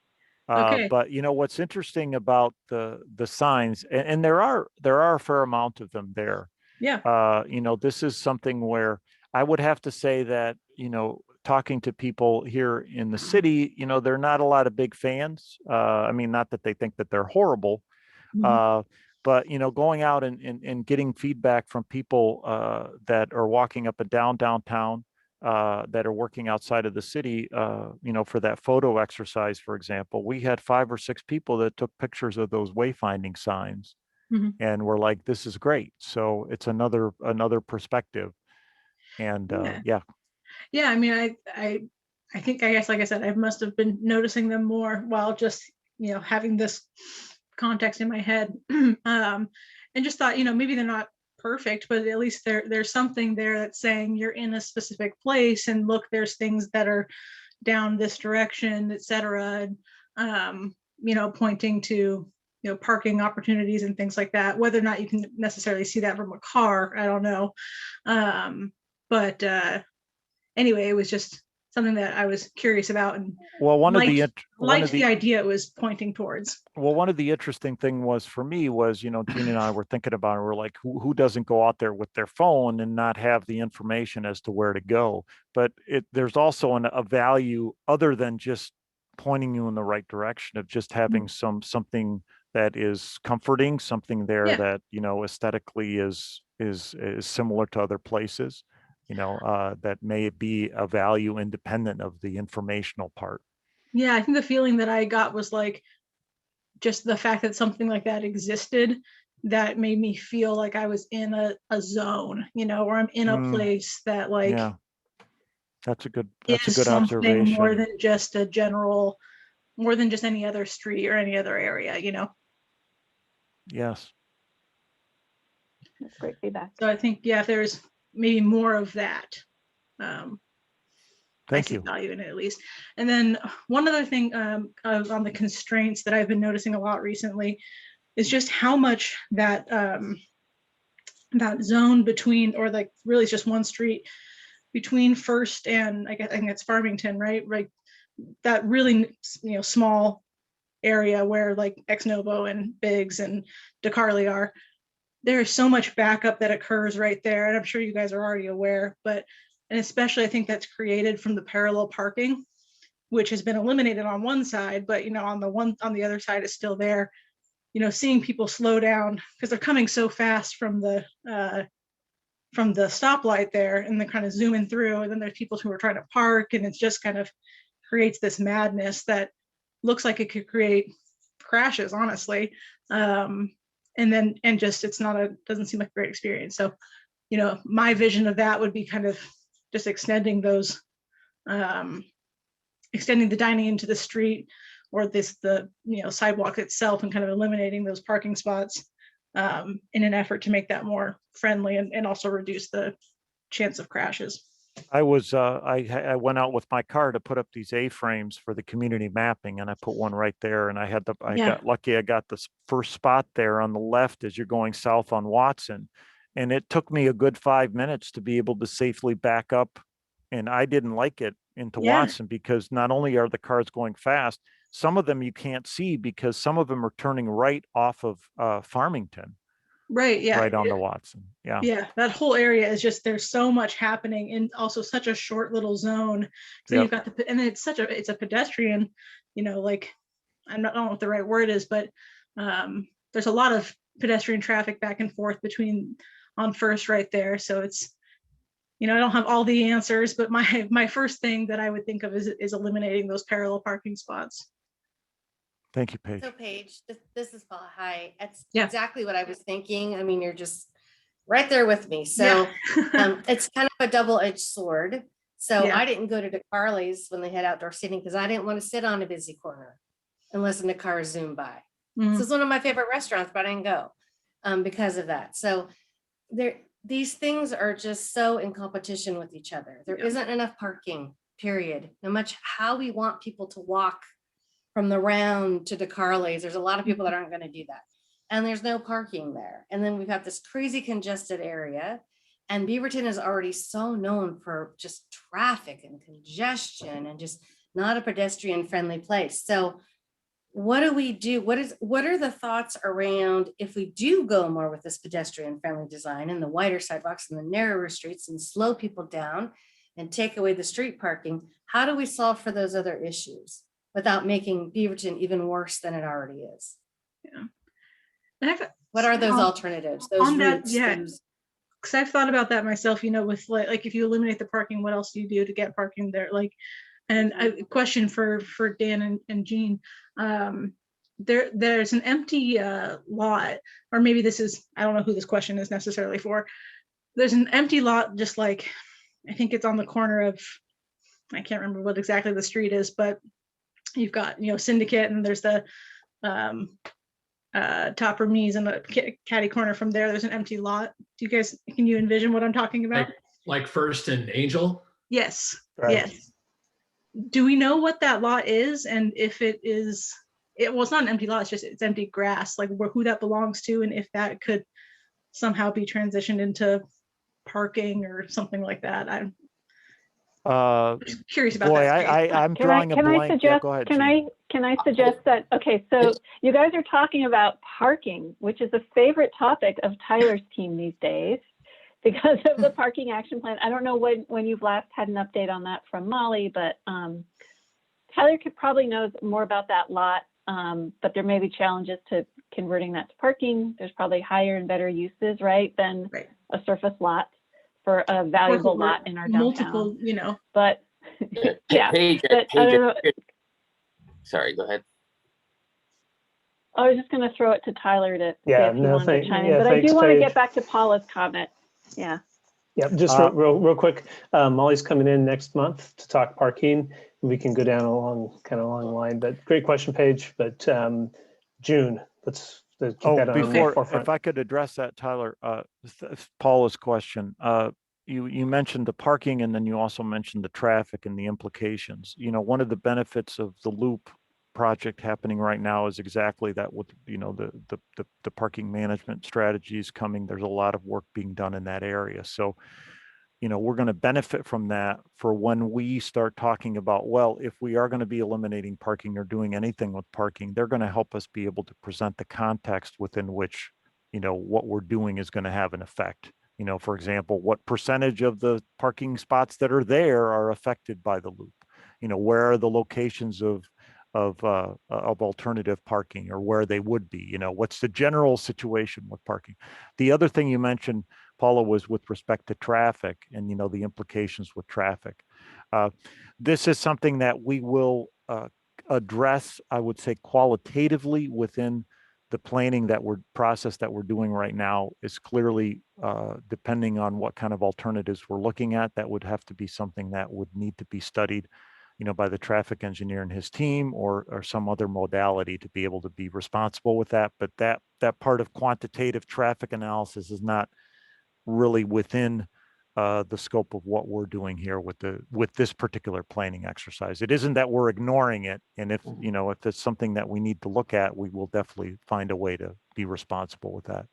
Okay. But what's interesting about the signs, and there are a fair amount of them there. Yeah. This is something where I would have to say that, talking to people here in the city, they're not a lot of big fans. I mean, not that they think that they're horrible, but going out and getting feedback from people that are walking up and down downtown, that are working outside of the city, for that photo exercise, for example, we had 5 or 6 people that took pictures of those wayfinding signs, and we're like, this is great. So it's another perspective. And Yeah, I mean, I think, I guess, like I said, I must have been noticing them more while just, having this context in my head, and just thought, maybe they're not perfect, but at least there's something there that's saying you're in a specific place, and look, there's things that are down this direction, et cetera, and pointing to parking opportunities and things like that. Whether or not you can necessarily see that from a car, I don't know, but anyway, it was just something that I was curious about, and liked the idea it was pointing towards. Well, one of the interesting thing was for me was, Gene and I were thinking about it. We're like, who doesn't go out there with their phone and not have the information as to where to go? But there's also a value other than just pointing you in the right direction, of just having something that is comforting, something there that, aesthetically is similar to other places. That may be a value independent of the informational part. Yeah, I think the feeling that I got was like, just the fact that something like that existed, that made me feel like I was in a zone, or I'm in a place that that's a good something observation. more than just more than just any other street or any other area, Yes. That's great feedback. So I think, if there's maybe more of that, Thank you. Value in it, at least. And then one other thing on the constraints that I've been noticing a lot recently is just how much that that zone between, or like really it's just one street between First and I think it's Farmington, right? Right, that really small area where like Ex Novo and Biggs and DeCarly are. there's so much backup that occurs right there. And I'm sure you guys are already aware, and especially I think that's created from the parallel parking, which has been eliminated on one side, but on the other side is still there. Seeing people slow down because they're coming so fast from the stoplight there, and they're kind of zooming through, and then there's people who are trying to park, and it's just kind of creates this madness that looks like it could create crashes, honestly. Doesn't seem like a great experience. So, my vision of that would be kind of just extending the dining into the street, or the sidewalk itself, and kind of eliminating those parking spots in an effort to make that more friendly and also reduce the chance of crashes. I went out with my car to put up these A-frames for the community mapping, and I put one right there, and I got lucky. I got the first spot there on the left as you're going south on Watson, and it took me a good 5 minutes to be able to safely back up, and I didn't like it into Watson, because not only are the cars going fast, some of them you can't see because some of them are turning right off of Farmington. Right. Yeah. Right on the Watson. Yeah. Yeah. That whole area is just, there's so much happening in also such a short little zone. So you've got and then it's a pedestrian, like, I don't know what the right word is, but there's a lot of pedestrian traffic back and forth on First right there. So it's, I don't have all the answers, but my first thing that I would think of is eliminating those parallel parking spots. Thank you, Paige. So Paige, this is Paul. Hi. That's Yeah. exactly what I was thinking. I mean, you're just right there with me. So it's kind of a double-edged sword. So I didn't go to DeCarly's when they had outdoor seating because I didn't want to sit on a busy corner and listen to cars zoom by. This is one of my favorite restaurants, but I didn't go because of that. So these things are just so in competition with each other. There isn't enough parking, period. No matter how we want people to walk from the round to DeCarly's, there's a lot of people that aren't going to do that. And there's no parking there. And then we've got this crazy congested area. And Beaverton is already so known for just traffic and congestion and just not a pedestrian friendly place. So what do we do? What are the thoughts around if we do go more with this pedestrian friendly design and the wider sidewalks and the narrower streets and slow people down and take away the street parking? How do we solve for those other issues without making Beaverton even worse than it already is? Yeah. What are those alternatives? Those routes? Because I've thought about that myself, with like if you eliminate the parking, what else do you do to get parking there? And a question for Dan and Jean. There's an empty lot, or maybe I don't know who this question is necessarily for. There's an empty lot, just like, I think it's on the corner of, I can't remember what exactly the street is, but you've got, Syndicate, and there's the Topper Mees and the catty corner from there. There's an empty lot. Can you envision what I'm talking about? Like First and Angel? Yes. Right. Yes. Do we know what that lot is? And if it is, it's not an empty lot, it's empty grass, like who that belongs to, and if that could somehow be transitioned into parking or something like that. I'm curious about that. I'm drawing a blank. Yeah, go ahead, Jean. Can I suggest that? Okay, so you guys are talking about parking, which is a favorite topic of Tyler's team these days because of the parking action plan. I don't know when you've last had an update on that from Molly, but Tyler probably knows more about that lot, but there may be challenges to converting that to parking. There's probably higher and better uses, right, than a surface lot for a valuable lot in our downtown. Multiple, But yeah, Paige, but I don't know. Sorry, go ahead. I was just going to throw it to Tyler to see if he wanted to chime in, but I thanks, do want to Paige. get back to Paula's comment. Yeah. Yeah, just real quick. Molly's coming in next month to talk parking. We can go down along the line, but great question, Paige. But June, let's keep that on the forefront. If I could address that, Tyler, Paula's question. You mentioned the parking, and then you also mentioned the traffic and the implications. One of the benefits of the loop project happening right now is exactly that. With the parking management strategies coming, there's a lot of work being done in that area. So we're going to benefit from that for when we start talking about, well, if we are going to be eliminating parking or doing anything with parking, they're going to help us be able to present the context within which what we're doing is going to have an effect. For example, what percentage of the parking spots that are there are affected by the loop? Where are the locations of alternative parking, or where they would be? What's the general situation with parking? The other thing you mentioned, Paula, was with respect to traffic and the implications with traffic. This is something that we will address, I would say, qualitatively within the planning process that we're doing right now. Is clearly depending on what kind of alternatives we're looking at. That would have to be something that would need to be studied, by the traffic engineer and his team, or some other modality to be able to be responsible with that. But that part of quantitative traffic analysis is not really within the scope of what we're doing here with this particular planning exercise. It isn't that we're ignoring it, and if it's something that we need to look at, we will definitely find a way to be responsible with that.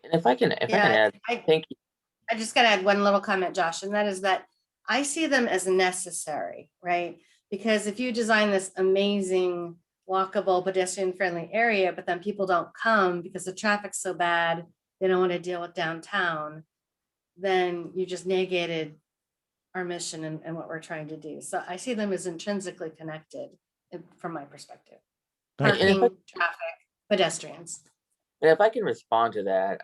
And if I can add, thank you. I just got to add one little comment, Josh, and that is that I see them as necessary, right? Because if you design this amazing walkable pedestrian friendly area, but then people don't come because the traffic's so bad, they don't want to deal with downtown, then you just negated our mission and what we're trying to do. So I see them as intrinsically connected from my perspective. Parking, traffic, pedestrians. And if I can respond to that,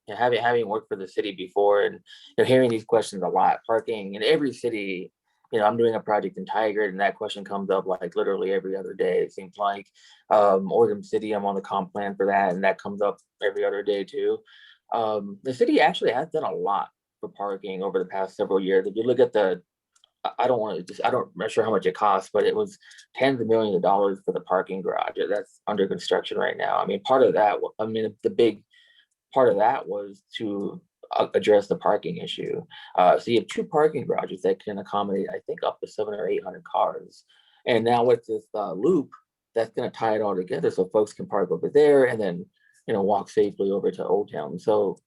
having worked for the city before, and hearing these questions a lot, parking in every city, I'm doing a project in Tigard, and that question comes up like literally every other day. It seems like Oregon City, I'm on the comp plan for that, and that comes up every other day too. The city actually has done a lot for parking over the past several years. If you look at I'm not sure how much it costs, but it was tens of millions of dollars for the parking garage that's under construction right now. I mean, the big part of that was to address the parking issue. So you have 2 parking garages that can accommodate, I think, up to 700 or 800 cars. And now with this loop, that's going to tie it all together so folks can park over there and then, walk safely over to Old Town. So,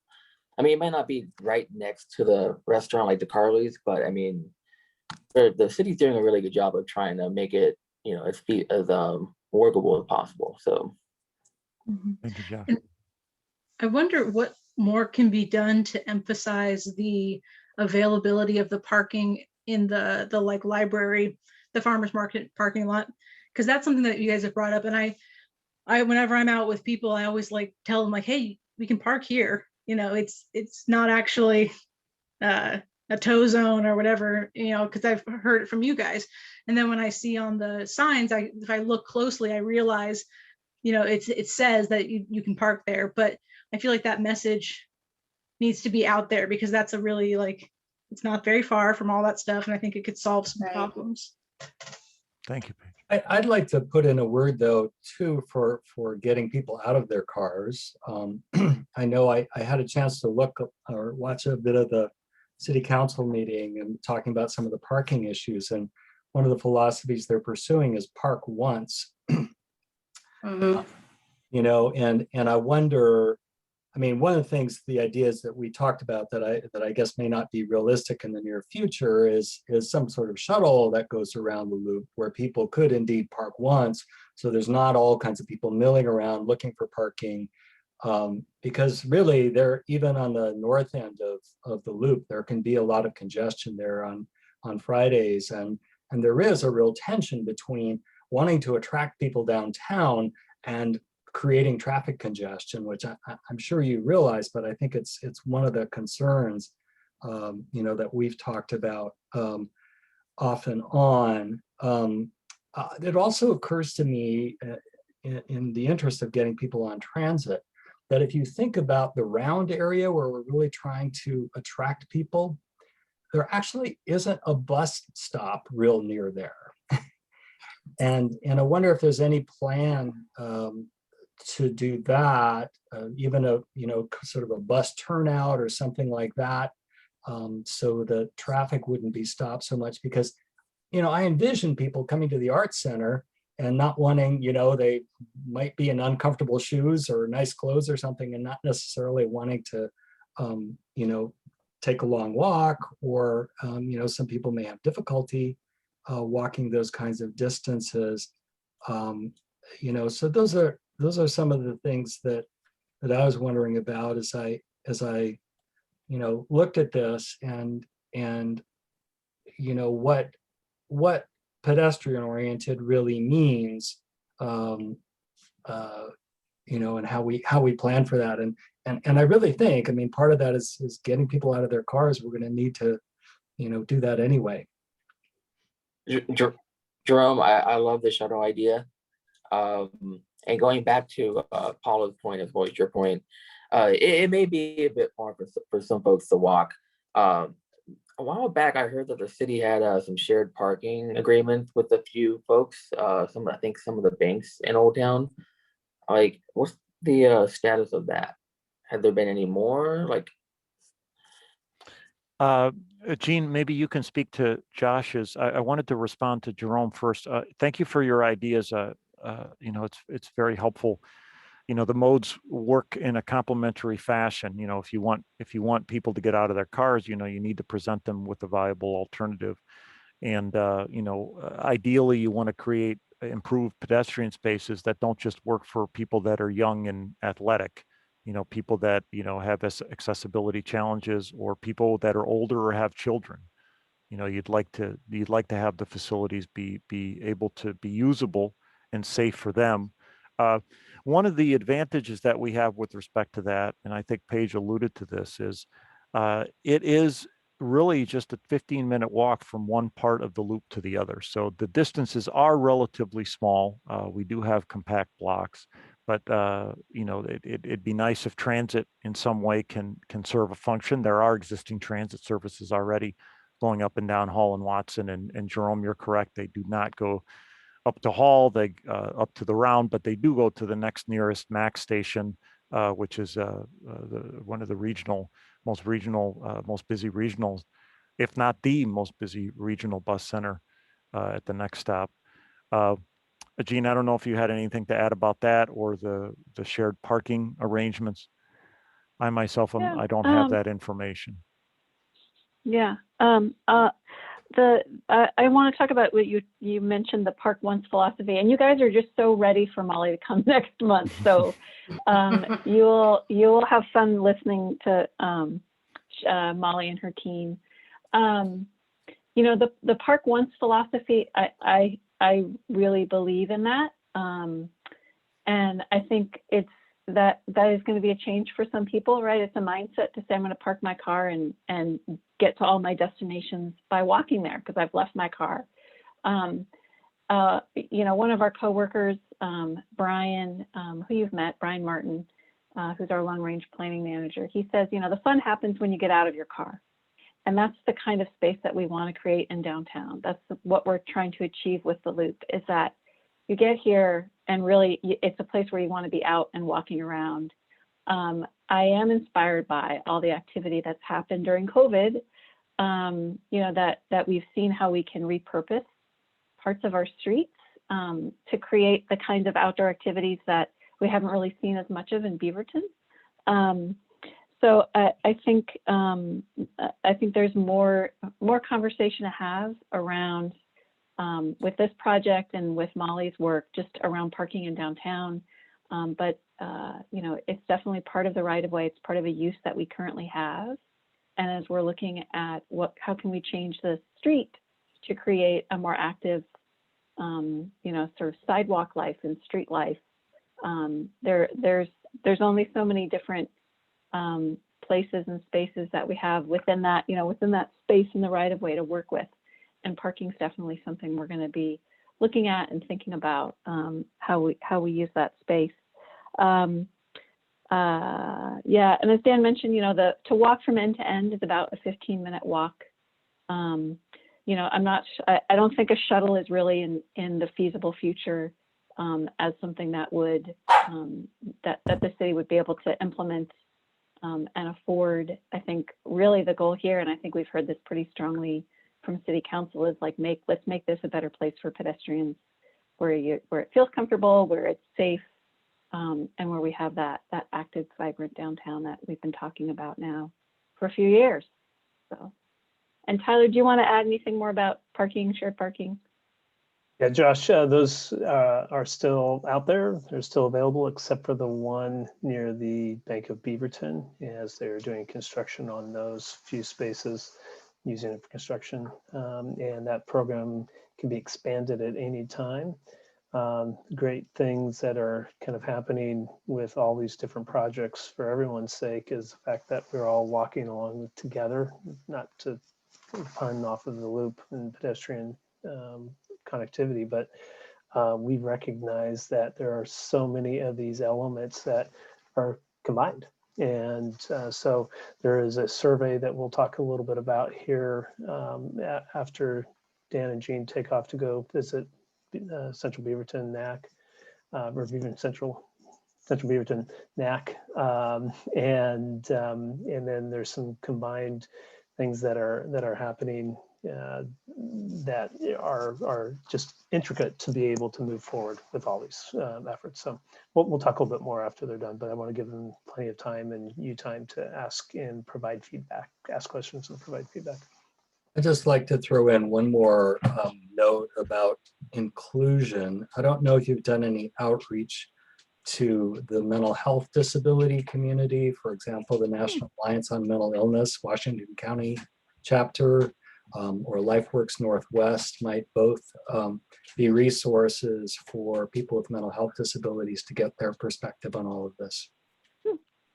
I mean, it might not be right next to the restaurant like the Carly's, but I mean, the city's doing a really good job of trying to make it, as workable as possible. So, thank you, Josh. I wonder what more can be done to emphasize the availability of the parking in the like library, the farmers market parking lot, because that's something that you guys have brought up. And I whenever I'm out with people, I always like tell them like, hey, we can park here. It's not actually a tow zone or whatever, because I've heard it from you guys. And then when I see on the signs, if I look closely, I realize, it says that you can park there, but I feel like that message needs to be out there, because that's a really it's not very far from all that stuff. And I think it could solve some problems. Thank you, Paige. I'd like to put in a word though, too, for getting people out of their cars. I know I had a chance to look or watch a bit of the city council meeting and talking about some of the parking issues. And one of the philosophies they're pursuing is park once. And I wonder, I mean, one of the things, the ideas that we talked about that I guess may not be realistic in the near future is some sort of shuttle that goes around the loop where people could indeed park once. So there's not all kinds of people milling around looking for parking. Because really there, even on the north end of the loop, there can be a lot of congestion there on Fridays. And there is a real tension between wanting to attract people downtown and creating traffic congestion, which I'm sure you realize, but I think it's one of the concerns, that we've talked about off and on. It also occurs to me in the interest of getting people on transit, that if you think about the round area where we're really trying to attract people, there actually isn't a bus stop real near there. And I wonder if there's any plan to do that, even a sort of a bus turnout or something like that, so the traffic wouldn't be stopped so much. Because I envision people coming to the Arts Center and not wanting, they might be in uncomfortable shoes or nice clothes or something, and not necessarily wanting to, take a long walk, or, some people may have difficulty walking those kinds of distances. So those are some of the things that that I was wondering about as I looked at this and what pedestrian oriented really means, and how we plan for that. And I really think, I mean, part of that is getting people out of their cars. We're going to need to, do that anyway. Jerome, I love the shuttle idea. And going back to Paula's point as well as your point, it may be a bit far for some folks to walk. A while back, I heard that the city had some shared parking agreements with a few folks. I think some of the banks in Old Town. Like, what's the status of that? Have there been any more? Like, Jean, maybe you can speak to Josh's. I wanted to respond to Jerome first. Thank you for your ideas. It's very helpful. The modes work in a complementary fashion. If you want people to get out of their cars, you need to present them with a viable alternative. And ideally, you want to create improved pedestrian spaces that don't just work for people that are young and athletic. People that have accessibility challenges, or people that are older or have children. You'd like to have the facilities be able to be usable and safe for them. One of the advantages that we have with respect to that, and I think Paige alluded to this, is it is really just a 15-minute walk from one part of the loop to the other. So the distances are relatively small. We do have compact blocks, but it'd be nice if transit in some way can serve a function. There are existing transit services already going up and down Hall and Watson, and Jerome, you're correct. They do not go up to Hall, they up to the Round, but they do go to the next nearest MAX station, which is one of the most busy regional, if not the most busy regional bus center at the next stop. Jean, I don't know if you had anything to add about that or the shared parking arrangements. I myself, I don't have that information. Yeah. I want to talk about what you mentioned, the Park Once philosophy, and you guys are just so ready for Molly to come next month. So you'll have fun listening to Molly and her team. The Park Once philosophy, I really believe in that. And I think that is going to be a change for some people, right? It's a mindset to say, I'm going to park my car and get to all my destinations by walking there because I've left my car. One of our coworkers, Brian, who you've met, Brian Martin, who's our long range planning manager, he says, the fun happens when you get out of your car. And that's the kind of space that we want to create in downtown. That's what we're trying to achieve with the loop, is that you get here and really it's a place where you want to be out and walking around. I am inspired by all the activity that's happened during COVID, that we've seen how we can repurpose parts of our streets to create the kinds of activities that we haven't really seen as much of in Beaverton. So I think there's more conversation to have around with this project and with Molly's work just around parking in downtown. But it's definitely part of the right of way. It's part of a use that we currently have. And as we're looking at how can we change the street to create a more active, sort of sidewalk life and street life, there's only so many different places and spaces that we have within that space in the right of way to work with. And parking is definitely something we're going to be looking at and thinking about how we use that space. And as Dan mentioned, to walk from end to end is about a 15-minute walk. I don't think a shuttle is really in the feasible future as something that would that the city would be able to implement and afford. I think really the goal here, and I think we've heard this pretty strongly from City Council, is let's make this a better place for pedestrians, where it feels comfortable, where it's safe, and where we have that active, vibrant downtown that we've been talking about now for a few years. So, and Tyler, do you want to add anything more about parking, shared parking? Yeah, Josh, those are still out there. They're still available, except for the one near the Bank of Beaverton, as they're doing construction on those few spaces using it for construction. And that program can be expanded at any time. Great things that are kind of happening with all these different projects for everyone's sake is the fact that we're all walking along together, not to pun off of the loop and pedestrian connectivity, but we recognize that there are so many of these elements that are combined. And so there is a survey that we'll talk a little bit about here after Dan and Jean take off to go visit Central Beaverton, NAC, or Beaverton Central Beaverton, NAC. And then there's some combined things that are happening that are just intricate to be able to move forward with all these efforts. So we'll talk a little bit more after they're done, but I want to give them plenty of time and you time to ask and provide feedback, ask questions and provide feedback. I'd just like to throw in one more note about inclusion. I don't know if you've done any outreach to the mental health disability community, for example, the National Alliance on Mental Illness, Washington County chapter, or LifeWorks Northwest might both be resources for people with mental health disabilities to get their perspective on all of this.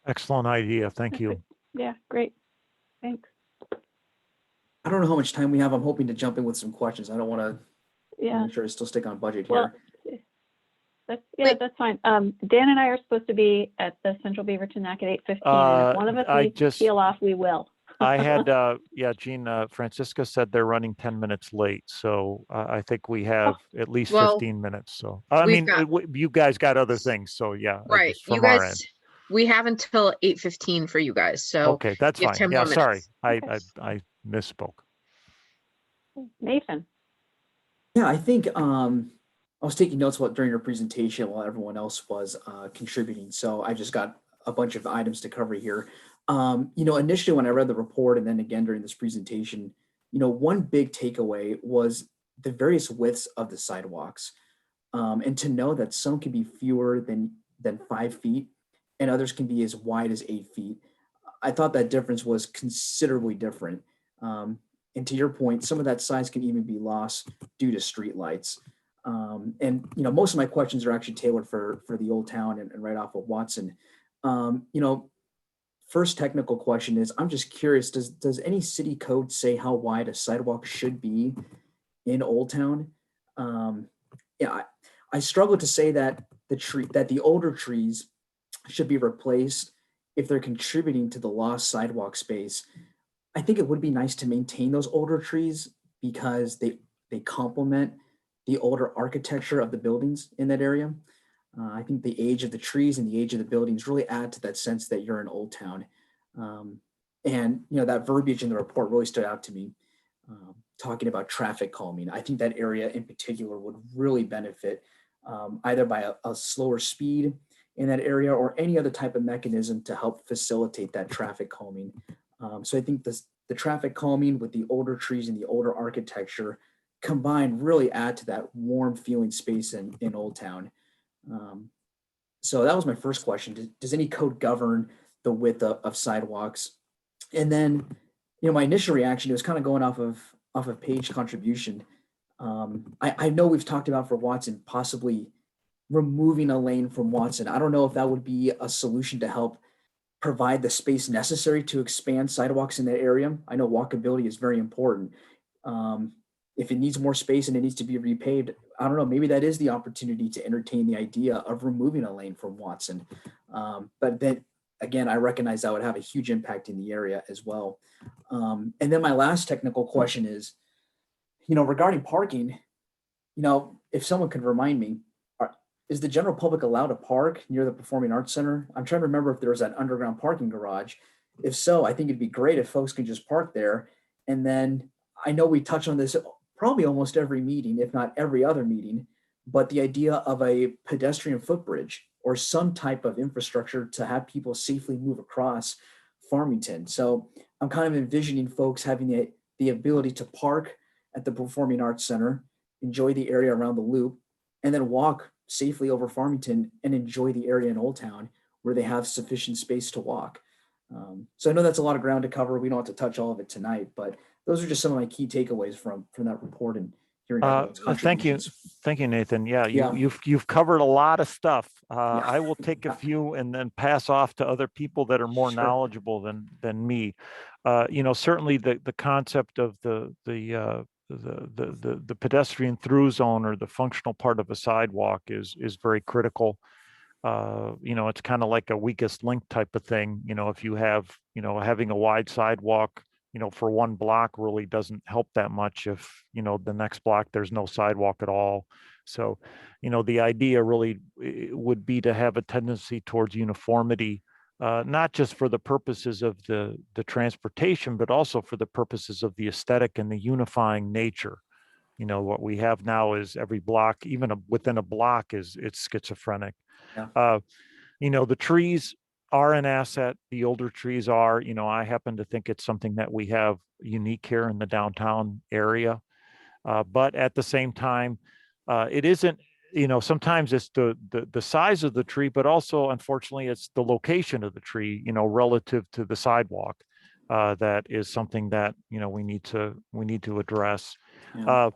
Excellent idea. Thank you. Yeah, great. Thanks. I don't know how much time we have. I'm hoping to jump in with some questions. I don't want to. Yeah. Make sure to still stick on budget Well, here. that's fine. Dan and I are supposed to be at the Central Beaverton NAC at 8:15. And if one of us needs to peel off, we will. I had, yeah, Jean, Francisca said they're running 10 minutes late. So I think we have at least 15 minutes. So, I mean, you guys got other things. So yeah. Right. Just from You our end. guys, we have until 8:15 for you guys. So Okay, that's you have fine. 10 Yeah, more sorry. minutes. I misspoke. Nathan. Yeah, I think I was taking notes during your presentation while everyone else was contributing. So I just got a bunch of items to cover here. Initially when I read the report and then again during this presentation, one big takeaway was the various widths of the sidewalks. And to know that some can be fewer than 5 feet and others can be as wide as 8 feet. I thought that difference was considerably different. And to your point, some of that size can even be lost due to street lights. And most of my questions are actually tailored for the Old Town and right off of Watson. First technical question is, I'm just curious, does any city code say how wide a sidewalk should be in Old Town? I struggle to say that the older trees should be replaced if they're contributing to the lost sidewalk space. I think it would be nice to maintain those older trees because they complement the older architecture of the buildings in that area. I think the age of the trees and the age of the buildings really add to that sense that you're in Old Town. And that verbiage in the report really stood out to me, talking about traffic calming. I think that area in particular would really benefit either by a slower speed in that area or any other type of mechanism to help facilitate that traffic calming. So I think the traffic calming with the older trees and the older architecture combined really add to that warm feeling space in Old Town. So that was my first question. Does any code govern the width of sidewalks? And then, my initial reaction was kind of going off of Paige contribution. I know we've talked about for Watson possibly removing a lane from Watson. I don't know if that would be a solution to help provide the space necessary to expand sidewalks in that area. I know walkability is very important. If it needs more space and it needs to be repaved, I don't know, maybe that is the opportunity to entertain the idea of removing a lane from Watson. But then again, I recognize that would have a huge impact in the area as well. And then my last technical question is, regarding parking, if someone could remind me, is the general public allowed to park near the Performing Arts Center? I'm trying to remember if there was an underground parking garage. If so, I think it'd be great if folks could just park there. And then I know we touch on this probably almost every meeting, if not every other meeting, but the idea of a pedestrian footbridge or some type of infrastructure to have people safely move across Farmington. So I'm kind of envisioning folks having the ability to park at the Performing Arts Center enjoy the area around the loop, and then walk safely over Farmington and enjoy the area in Old Town where they have sufficient space to walk. So I know that's a lot of ground to cover. We don't have to touch all of it tonight, but those are just some of my key takeaways from that report and hearing everyone's Thank you. contributions. Thank you, Nathan. Yeah, Yeah. you've covered a lot of stuff. I will take a few and then pass off to other people that are more Sure. knowledgeable than me. Certainly the concept of the pedestrian through zone or the functional part of a sidewalk is very critical. It's kind of like a weakest link type of thing. If you have, having a wide sidewalk, for one block really doesn't help that much if, the next block, there's no sidewalk at all. So, the idea really would be to have a tendency towards uniformity, not just for the purposes of the transportation, but also for the purposes of the aesthetic and the unifying nature. What we have now is every block, even within a block, it's schizophrenic. Yeah. The trees are an asset. The older trees are, I happen to think it's something that we have unique here in the downtown area. But at the same time, it isn't, sometimes it's the size of the tree, but also, unfortunately, it's the location of the tree, relative to the sidewalk. That is something that, we need to address. Yeah.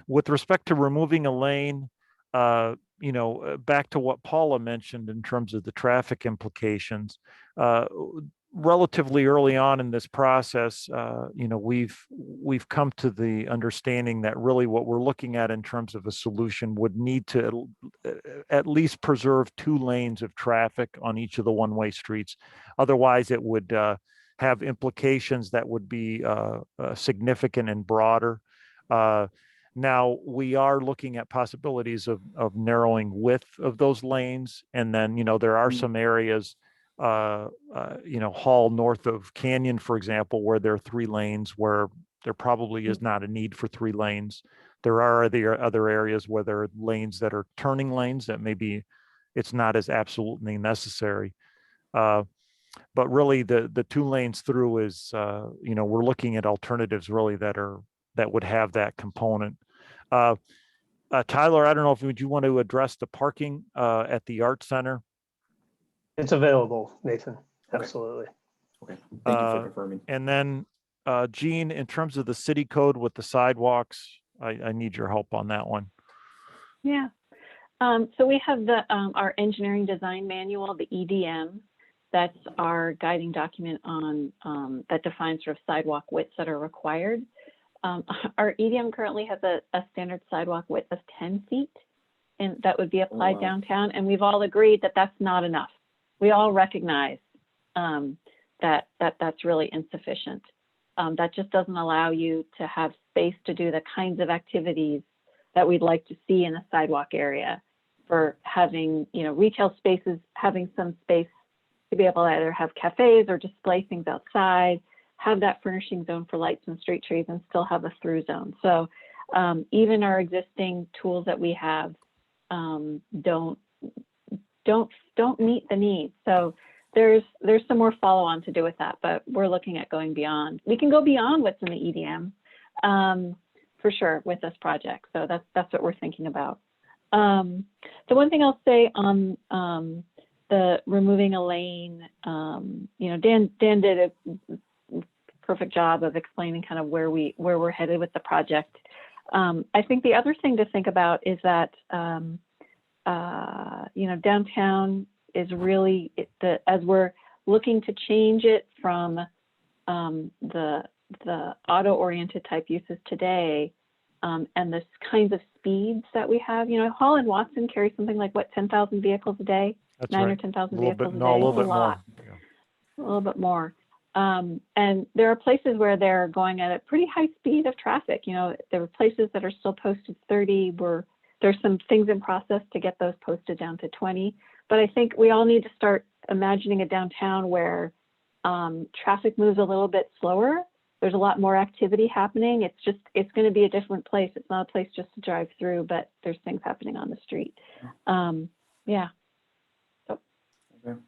With respect to removing a lane, back to what Paula mentioned in terms of the traffic implications, relatively early on in this process, we've come to the understanding that really what we're looking at in terms of a solution would need to at least preserve 2 lanes of traffic on each of the one-way streets. Otherwise, it would have implications that would be significant and broader. Now we are looking at possibilities of narrowing width of those lanes. And then, there are some areas, Hall north of Canyon, for example, where there are 3 lanes where there probably is not a need for 3 lanes. There are other areas where there are lanes that are turning lanes that maybe it's not as absolutely necessary. But really the 2 lanes through is, we're looking at alternatives really that would have that component. Tyler, I don't know would you want to address the parking at the Art Center? It's available, Nathan. Okay. Absolutely. Okay. Thank you for confirming. And then, Jean, in terms of the city code with the sidewalks, I need your help on that one. Yeah. So we have our engineering design manual, the EDM. That's our guiding document on that defines sort of sidewalk widths that are required. Our EDM currently has a standard sidewalk width of 10 feet, and that would be applied downtown. And we've all agreed that that's not enough. We all recognize that that's really insufficient. That just doesn't allow you to have space to do the kinds of activities that we'd like to see in the sidewalk area, for having, retail spaces, having some space to be able to either have cafes or display things outside, have that furnishing zone for lights and street trees, and still have a through zone. So even our existing tools that we have don't meet the needs. So there's some more follow on to do with that, but we're looking at going beyond. We can go beyond what's in the EDM for sure with this project. So that's what we're thinking about. The one thing I'll say on the removing a lane, Dan did a perfect job of explaining kind of where we're headed with the project. I think the other thing to think about is that downtown is really as we're looking to change it from the auto-oriented type uses today, and the kinds of speeds that we have. Hall and Watson carry something like 10,000 vehicles a day, That's 9 or right. 10,000 A little vehicles bit, a no, day. a little bit lot. more. A Yeah. little bit more. And there are places where they're going at a pretty high speed of traffic. There are places that are still posted 30, where there's some things in process to get those posted down to 20. But I think we all need to start imagining a downtown where traffic moves a little bit slower. There's a lot more activity happening. It's going to be a different place. It's not a place just to drive through, but there's things happening on the street. Yeah. So. Okay.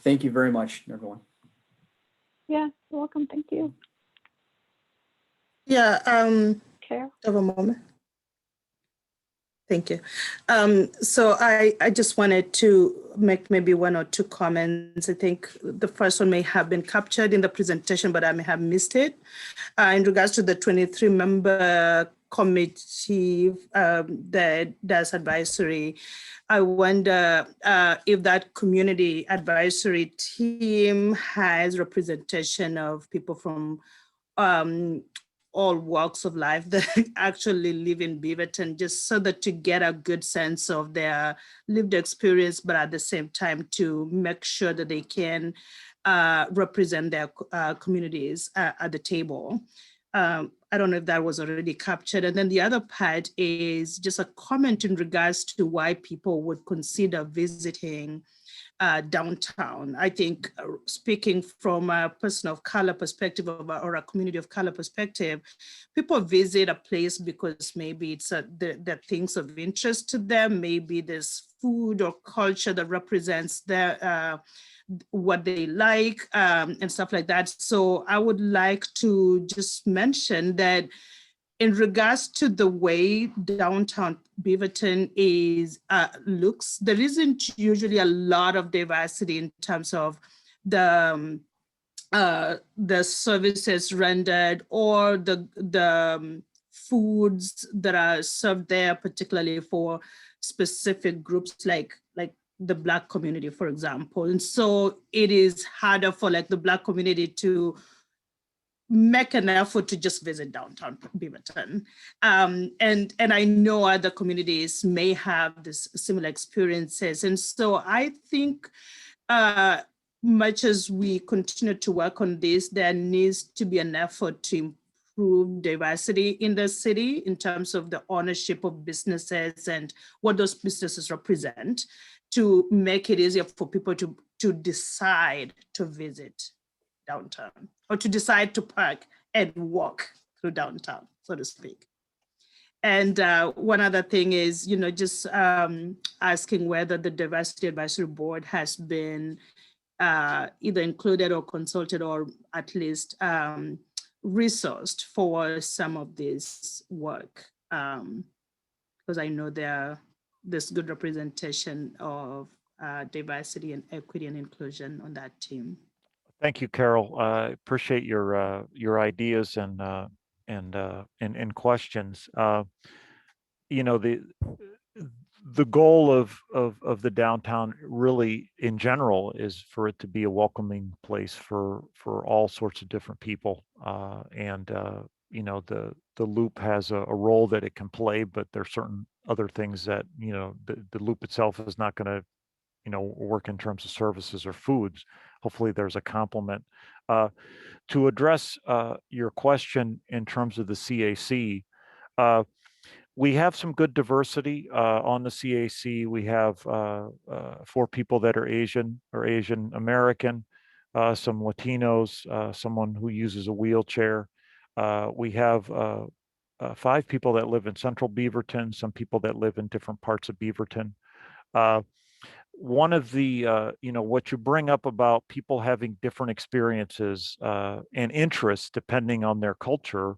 Thank you very much, everyone. Yeah, you're welcome. Thank you. Yeah, Care? have a moment. Thank you. So I just wanted to make maybe one or two comments. I think the first one may have been captured in the presentation, but I may have missed it. In regards to the 23-member committee that does advisory, I wonder if that community advisory team has representation of people from all walks of life that actually live in Beaverton, just so that to get a good sense of their lived experience, but at the same time to make sure that they can represent their communities at the table. I don't know if that was already captured. And then the other part is just a comment in regards to why people would consider visiting downtown. I think speaking from a person of color perspective or a community of color perspective, people visit a place because maybe it's the things of interest to them. Maybe there's food or culture that represents their what they like and stuff like that. So I would like to just mention that in regards to the way downtown Beaverton looks, there isn't usually a lot of diversity in terms of the services rendered or the foods that are served there, particularly for specific groups like the Black community, for example. And so it is harder for like the Black community to make an effort to just visit downtown Beaverton. And I know other communities may have this similar experiences. And so I think much as we continue to work on this, there needs to be an effort to improve diversity in the city in terms of the ownership of businesses and what those businesses represent, to make it easier for people to decide to visit downtown or to decide to park and walk through downtown, so to speak. And one other thing is, just asking whether the Diversity Advisory Board has been either included or consulted or at least resourced for some of this work. Because I know there's good representation of diversity and equity and inclusion on that team. Thank you, Carol. Appreciate your ideas and questions. The goal of the downtown really in general is for it to be a welcoming place for all sorts of different people. The loop has a role that it can play, but there's certain other things that, the loop itself is not going to work in terms of services or foods. Hopefully there's a complement. To address your question in terms of the CAC, we have some good diversity on the CAC. We have 4 people that are Asian or Asian American, some Latinos, someone who uses a wheelchair. We have 5 people that live in Central Beaverton, some people that live in different parts of Beaverton. One of the, what you bring up about people having different experiences and interests depending on their culture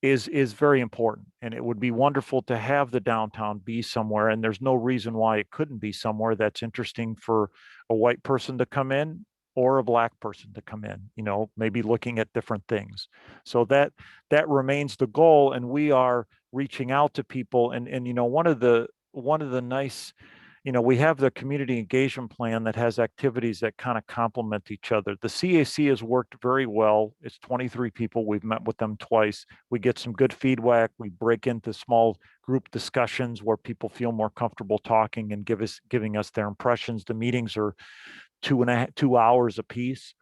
is very important. And it would be wonderful to have the downtown be somewhere, and there's no reason why it couldn't be somewhere that's interesting for a white person to come in or a Black person to come in, maybe looking at different things. So that remains the goal, and we are reaching out to people. And one of the nice, we have the community engagement plan that has activities that kind of complement each other. The CAC has worked very well. It's 23 people. We've met with them twice. We get some good feedback. We break into small group discussions where people feel more comfortable talking and giving us their impressions. The meetings are 2 hours a piece.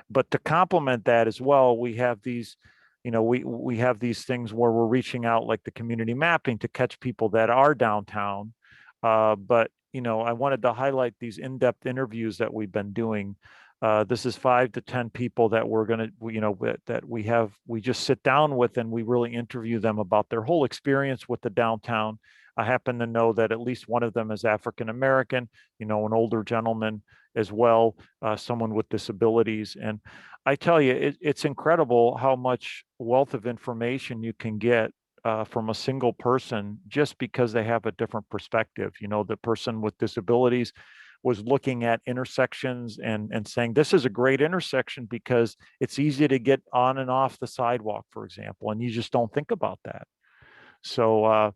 But to complement that as well, we have these, we have these things where we're reaching out, like the community mapping, to catch people that are downtown. But I wanted to highlight these in-depth interviews that we've been doing. This is 5 to 10 people that we're going to, that we just sit down with, and we really interview them about their whole experience with the downtown. I happen to know that at least one of them is African-American, an older gentleman as well, someone with disabilities. And I tell you, it's incredible how much wealth of information you can get from a single person just because they have a different perspective. You know, the person with disabilities was looking at intersections and saying, this is a great intersection because it's easy to get on and off the sidewalk, for example, and you just don't think about that. So,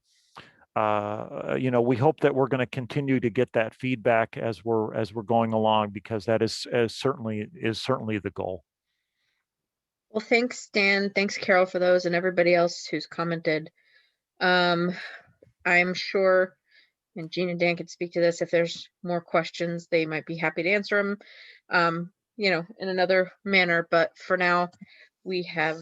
you know, we hope that we're going to continue to get that feedback as we're going along, because that is certainly the goal. Well, thanks, Dan. Thanks, Carol, for those, and everybody else who's commented. I'm sure, and Jean and Dan can speak to this, if there's more questions, they might be happy to answer them, you know, in another manner. But for now, we have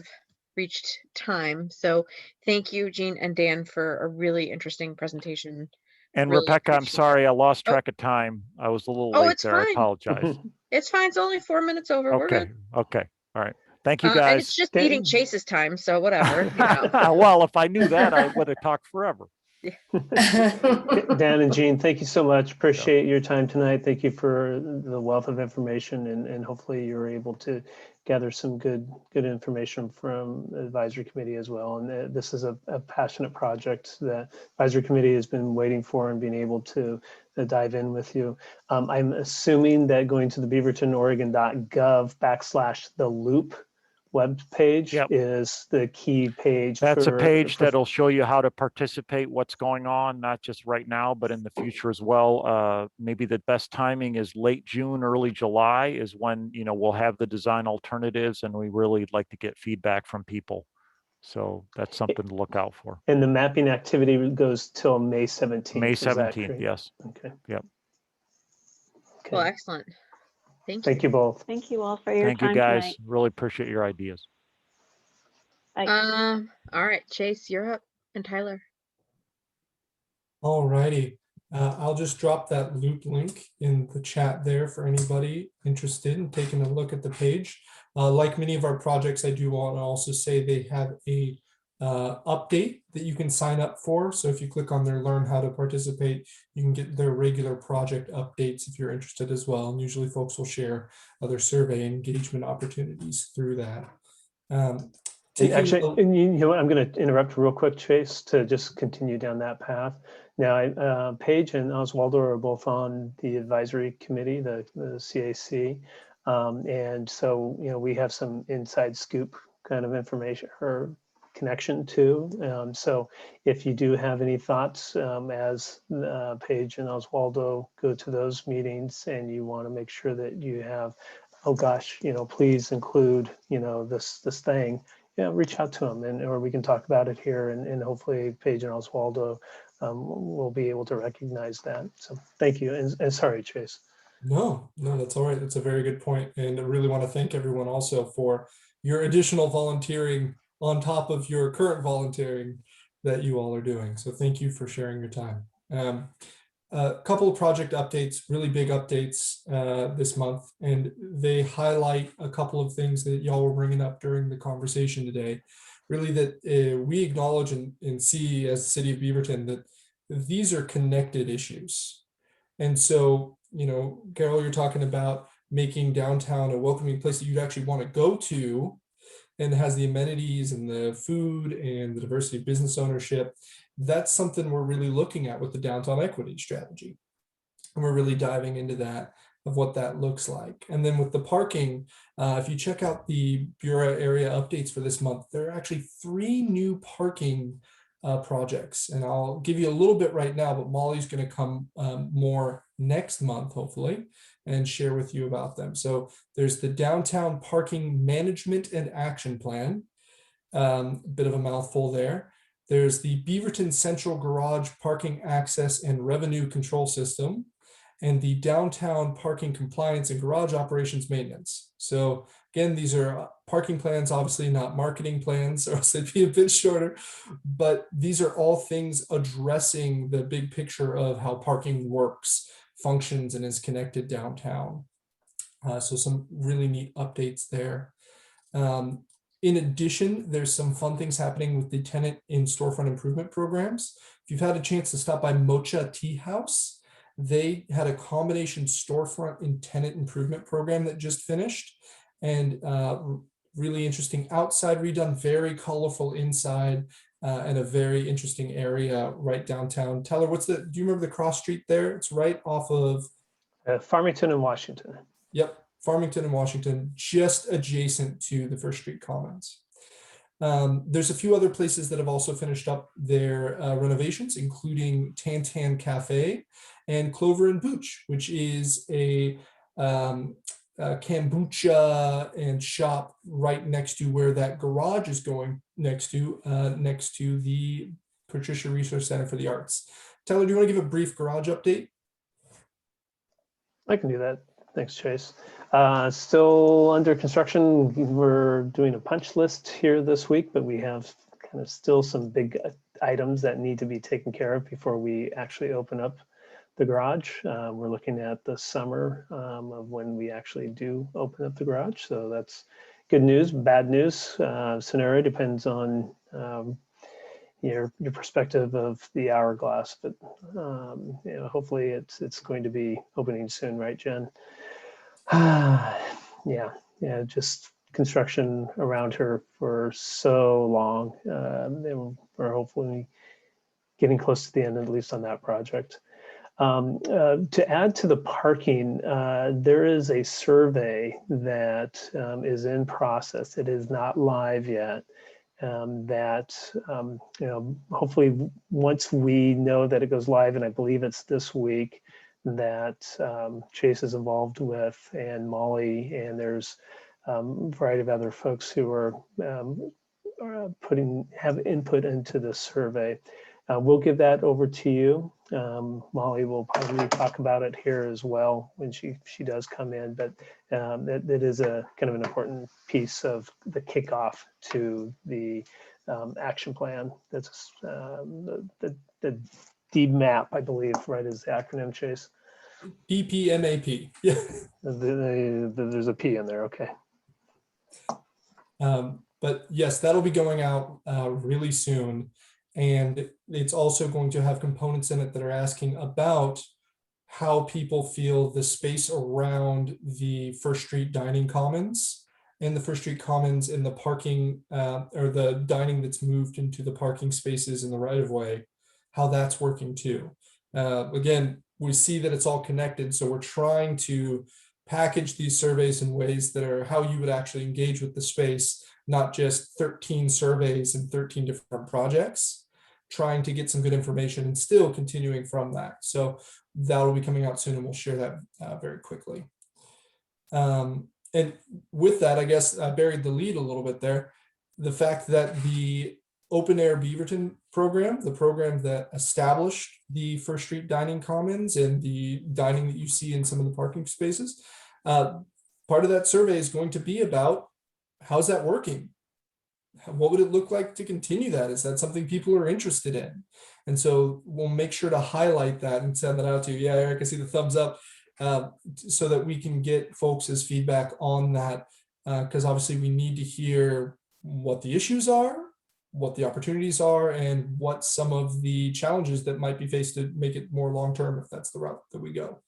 reached time. So thank you, Jean and Dan, for a really interesting presentation. And Really Rebecca, I'm appreciate sorry, I lost Oh. track of time. I was a little Oh, late it's there. I fine. apologize. It's fine. It's only 4 minutes over. We're Okay. good. Okay. All right. Thank you, And guys. it's just eating Chase's time, so whatever. You know. Well, if I knew that, I would have talked forever. Dan and Jean, thank you so much. Appreciate your time tonight. Thank you for the wealth of information, and hopefully you're able to gather some good information from the advisory committee as well. And this is a passionate project that advisory committee has been waiting for and being able to dive in with you. I'm assuming that going to the beavertonoregon.gov/the-loop web page is the key page. That's a page that'll show you how to participate, what's going on, not just right now, but in the future as well. Maybe the best timing is late June, early July is when, you know, we'll have the design alternatives, and we really like to get feedback from people. So that's something to look out for. And the mapping activity goes till May 17th. May 17th, yes. Okay. Yep. Okay. Well, excellent. Thank you both. Thank you all for your Thank time you, guys. tonight. Really appreciate your ideas. All right, Chase, you're up, and Tyler. All righty. I'll just drop that loop link in the chat there for anybody interested in taking a loop at the page. Like many of our projects, I do want to also say they have a update that you can sign up for. So if you click on their learn how to participate, you can get their regular project updates if you're interested as well. And usually folks will share other survey engagement opportunities through that. And actually, and you know what, I'm going to interrupt real quick, Chase, to just continue down that path. Now, Paige and Oswaldo are both on the advisory committee, the CAC. And so, you know, we have some inside scoop kind of information or connection to. So if you do have any thoughts as Paige and Oswaldo go to those meetings and you want to make sure that you have, oh gosh, you know, please include, you know, this thing, yeah, reach out to them, and or we can talk about it here, and hopefully Paige and Oswaldo will be able to recognize that. So thank you, and sorry, Chase. No, that's all right. That's a very good point. And I really want to thank everyone also for your additional volunteering on top of your current volunteering that you all are doing. So thank you for sharing your time. A couple of project updates, really big updates this month, and they highlight a couple of things that y'all were bringing up during the conversation today. Really that we acknowledge and see as the city of Beaverton that these are connected issues. And so, you know, Carol, you're talking about making downtown a welcoming place that you'd actually want to go to, and has the amenities and the food and the diversity of business ownership. That's something we're really looking at with the downtown equity strategy. And we're really diving into that, of what that looks like. And then with the parking, if you check out the BURA area updates for this month, there are actually 3 new parking projects. And I'll give you a little bit right now, but Molly's going to come more next month, hopefully, and share with you about them. So there's the Downtown Parking Management and Action Plan, bit of a mouthful there. There's the Beaverton Central Garage Parking Access and Revenue Control System, and the Downtown Parking Compliance and Garage Operations Maintenance. So again, these are parking plans, obviously not marketing plans, or else they'd be a bit shorter, but these are all things addressing the big picture of how parking works, functions, and is connected downtown. So some really neat updates there. In addition, there's some fun things happening with the tenant in storefront improvement programs. If you've had a chance to stop by Mocha Tea House, they had a combination storefront and tenant improvement program that just finished, and really interesting outside redone, very colorful inside. and a very interesting area right downtown. Tyler, do you remember the cross street there? It's right off of Farmington and Washington. Yep, Farmington and Washington, just adjacent to the First Street Commons. There's a few other places that have also finished up their renovations, including Tan Tan Cafe and Clover and Booch, which is a kombucha and shop right next to where that garage is going next to the Patricia Resource Center for the Arts. Tyler, do you want to give a brief garage update? I can do that. Thanks, Chase. Still under construction. We're doing a punch list here this week, but we have kind of still some big items that need to be taken care of before we actually open up the garage. We're looking at the summer of when we actually do open up the garage. So that's good news. Bad news scenario depends on your perspective of the hourglass, but hopefully it's going to be opening soon, right, Jen? Yeah, just construction around her for so long. We're hopefully getting close to the end, at least on that project. To add to the parking, there is a survey that is in process. It is not live yet. Hopefully once we know that it goes live, and I believe it's this week, that Chase is involved with, and Molly, and there's a variety of other folks who are have input into this survey. We'll give that over to you. Molly will probably talk about it here as well when she does come in, but that is a kind of an important piece of the kickoff to the action plan. That's the DMAP, I believe, right, is the acronym, Chase? DPMAP. Yeah. There's a P in there. Okay. But yes, that'll be going out really soon. And it's also going to have components in it that are asking about how people feel the space around the First Street Dining Commons and the First Street Commons in the parking or the dining that's moved into the parking spaces in the right of way, how that's working too. Again, we see that it's all connected. So we're trying to package these surveys in ways that are how you would actually engage with the space, not just 13 surveys and 13 different projects, trying to get some good information and still continuing from that. So that'll be coming out soon, and we'll share that very quickly. And with that, I guess I buried the lead a little bit there. The fact that the Air Beaverton program, the program that established the First Street Dining Commons and the dining that you see in some of the parking spaces, part of that survey is going to be about how's that working? What would it look like to continue that? Is that something people are interested in? And so we'll make sure to highlight that and send that out to you. Yeah, Eric, I see the thumbs up, so that we can get folks' feedback on that, because obviously we need to hear what the issues are, what the opportunities are, and what some of the challenges that might be faced to make it more long-term, if that's the route that we go.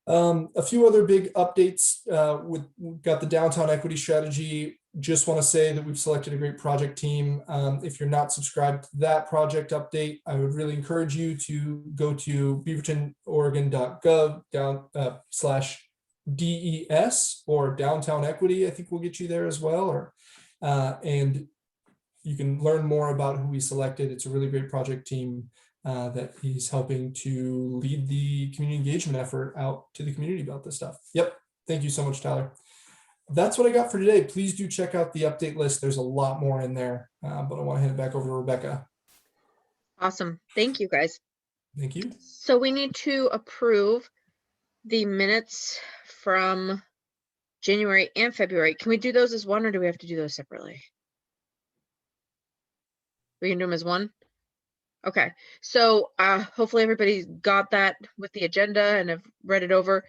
A few other big updates. We've got the downtown equity strategy. Just want to say that we've selected a great project team. If you're not subscribed to that project update, I would really encourage you to go to beavertonoregon.gov/DES or downtown equity. I think we'll get you there as well. And you can learn more about who we selected. It's a really great project team that is helping to lead the community engagement effort out to the community about this stuff. Yep. Thank you so much, Tyler. That's what I got for today. Please do check out the update list. There's a lot more in there, but I want to hand it back over to Rebecca. Awesome. Thank you, guys. Thank you. So we need to approve the minutes from January and February. Can we do those as one, or do we have to do those separately? We can do them as one? Okay. So hopefully everybody got that with the agenda and have read it over.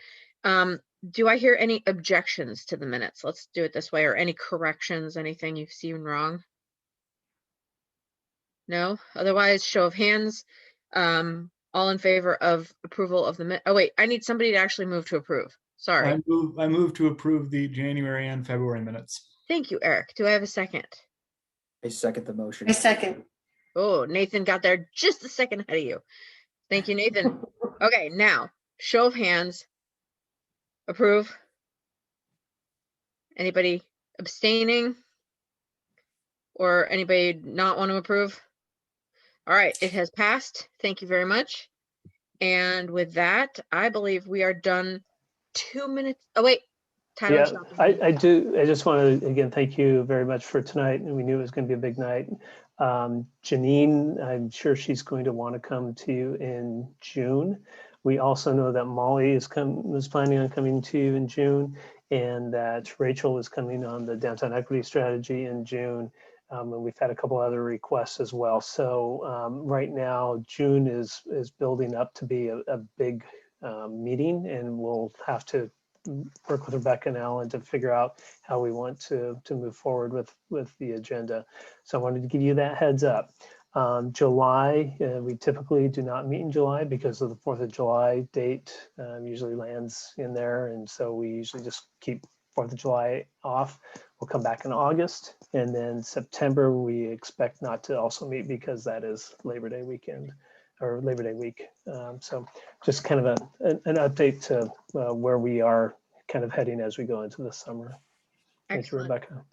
Do I hear any objections to the minutes? Let's do it this way, or any corrections, anything you've seen wrong? No? Otherwise, show of hands. All in favor of approval of the minute. Oh, wait, I need somebody to actually move to approve. Sorry. I move to approve the January and February minutes. Thank you, Eric. Do I have a second? I second the motion. I second. Oh, Nathan got there just a second ahead of you. Thank you, Nathan. Okay, now, show of hands. Approve. Anybody abstaining? Or anybody not want to approve? All right, it has passed. Thank you very much. And with that, I believe we are done 2 minutes. Oh, wait. Tyler, Yeah, stop. I do. I just want to, again, thank you very much for tonight. And we knew it was going to be a big night. Janine, I'm sure she's going to want to come to you in June. We also know that Molly was planning on coming to you in June, and that Rachel is coming on the downtown equity strategy in June. And we've had a couple other requests as well. So right now, June is building up to be a big meeting, and we'll have to work with Rebecca and Alan to figure out how we want to move forward with the agenda. So I wanted to give you that heads up. July, we typically do not meet in July because of the 4th of July date usually lands in there. And so we usually just keep 4th of July off. We'll come back in August, and then September we expect not to also meet because that is Labor Day weekend or Labor Day week. So just kind of an update to where we are kind of heading as we go into the summer. Thank you, Excellent. Rebecca.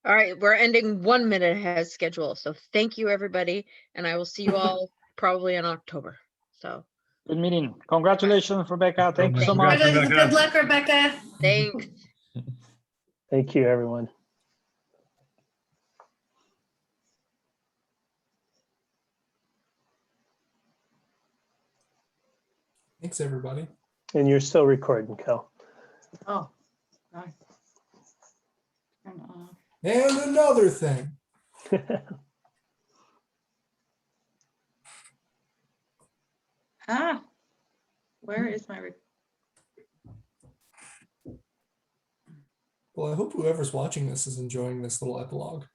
All right, we're ending 1 minute ahead of schedule. So thank you, everybody. And I will see you all probably in October. So Good meeting. Congratulations, Rebecca. Thank you so much. Good luck, Rebecca. Thanks. Thank you, everyone. Thanks, everybody. And you're still recording, Kel. Oh, nice. Turn off. And another thing. Where is my? Well, I hope whoever's watching this is enjoying this little epilogue.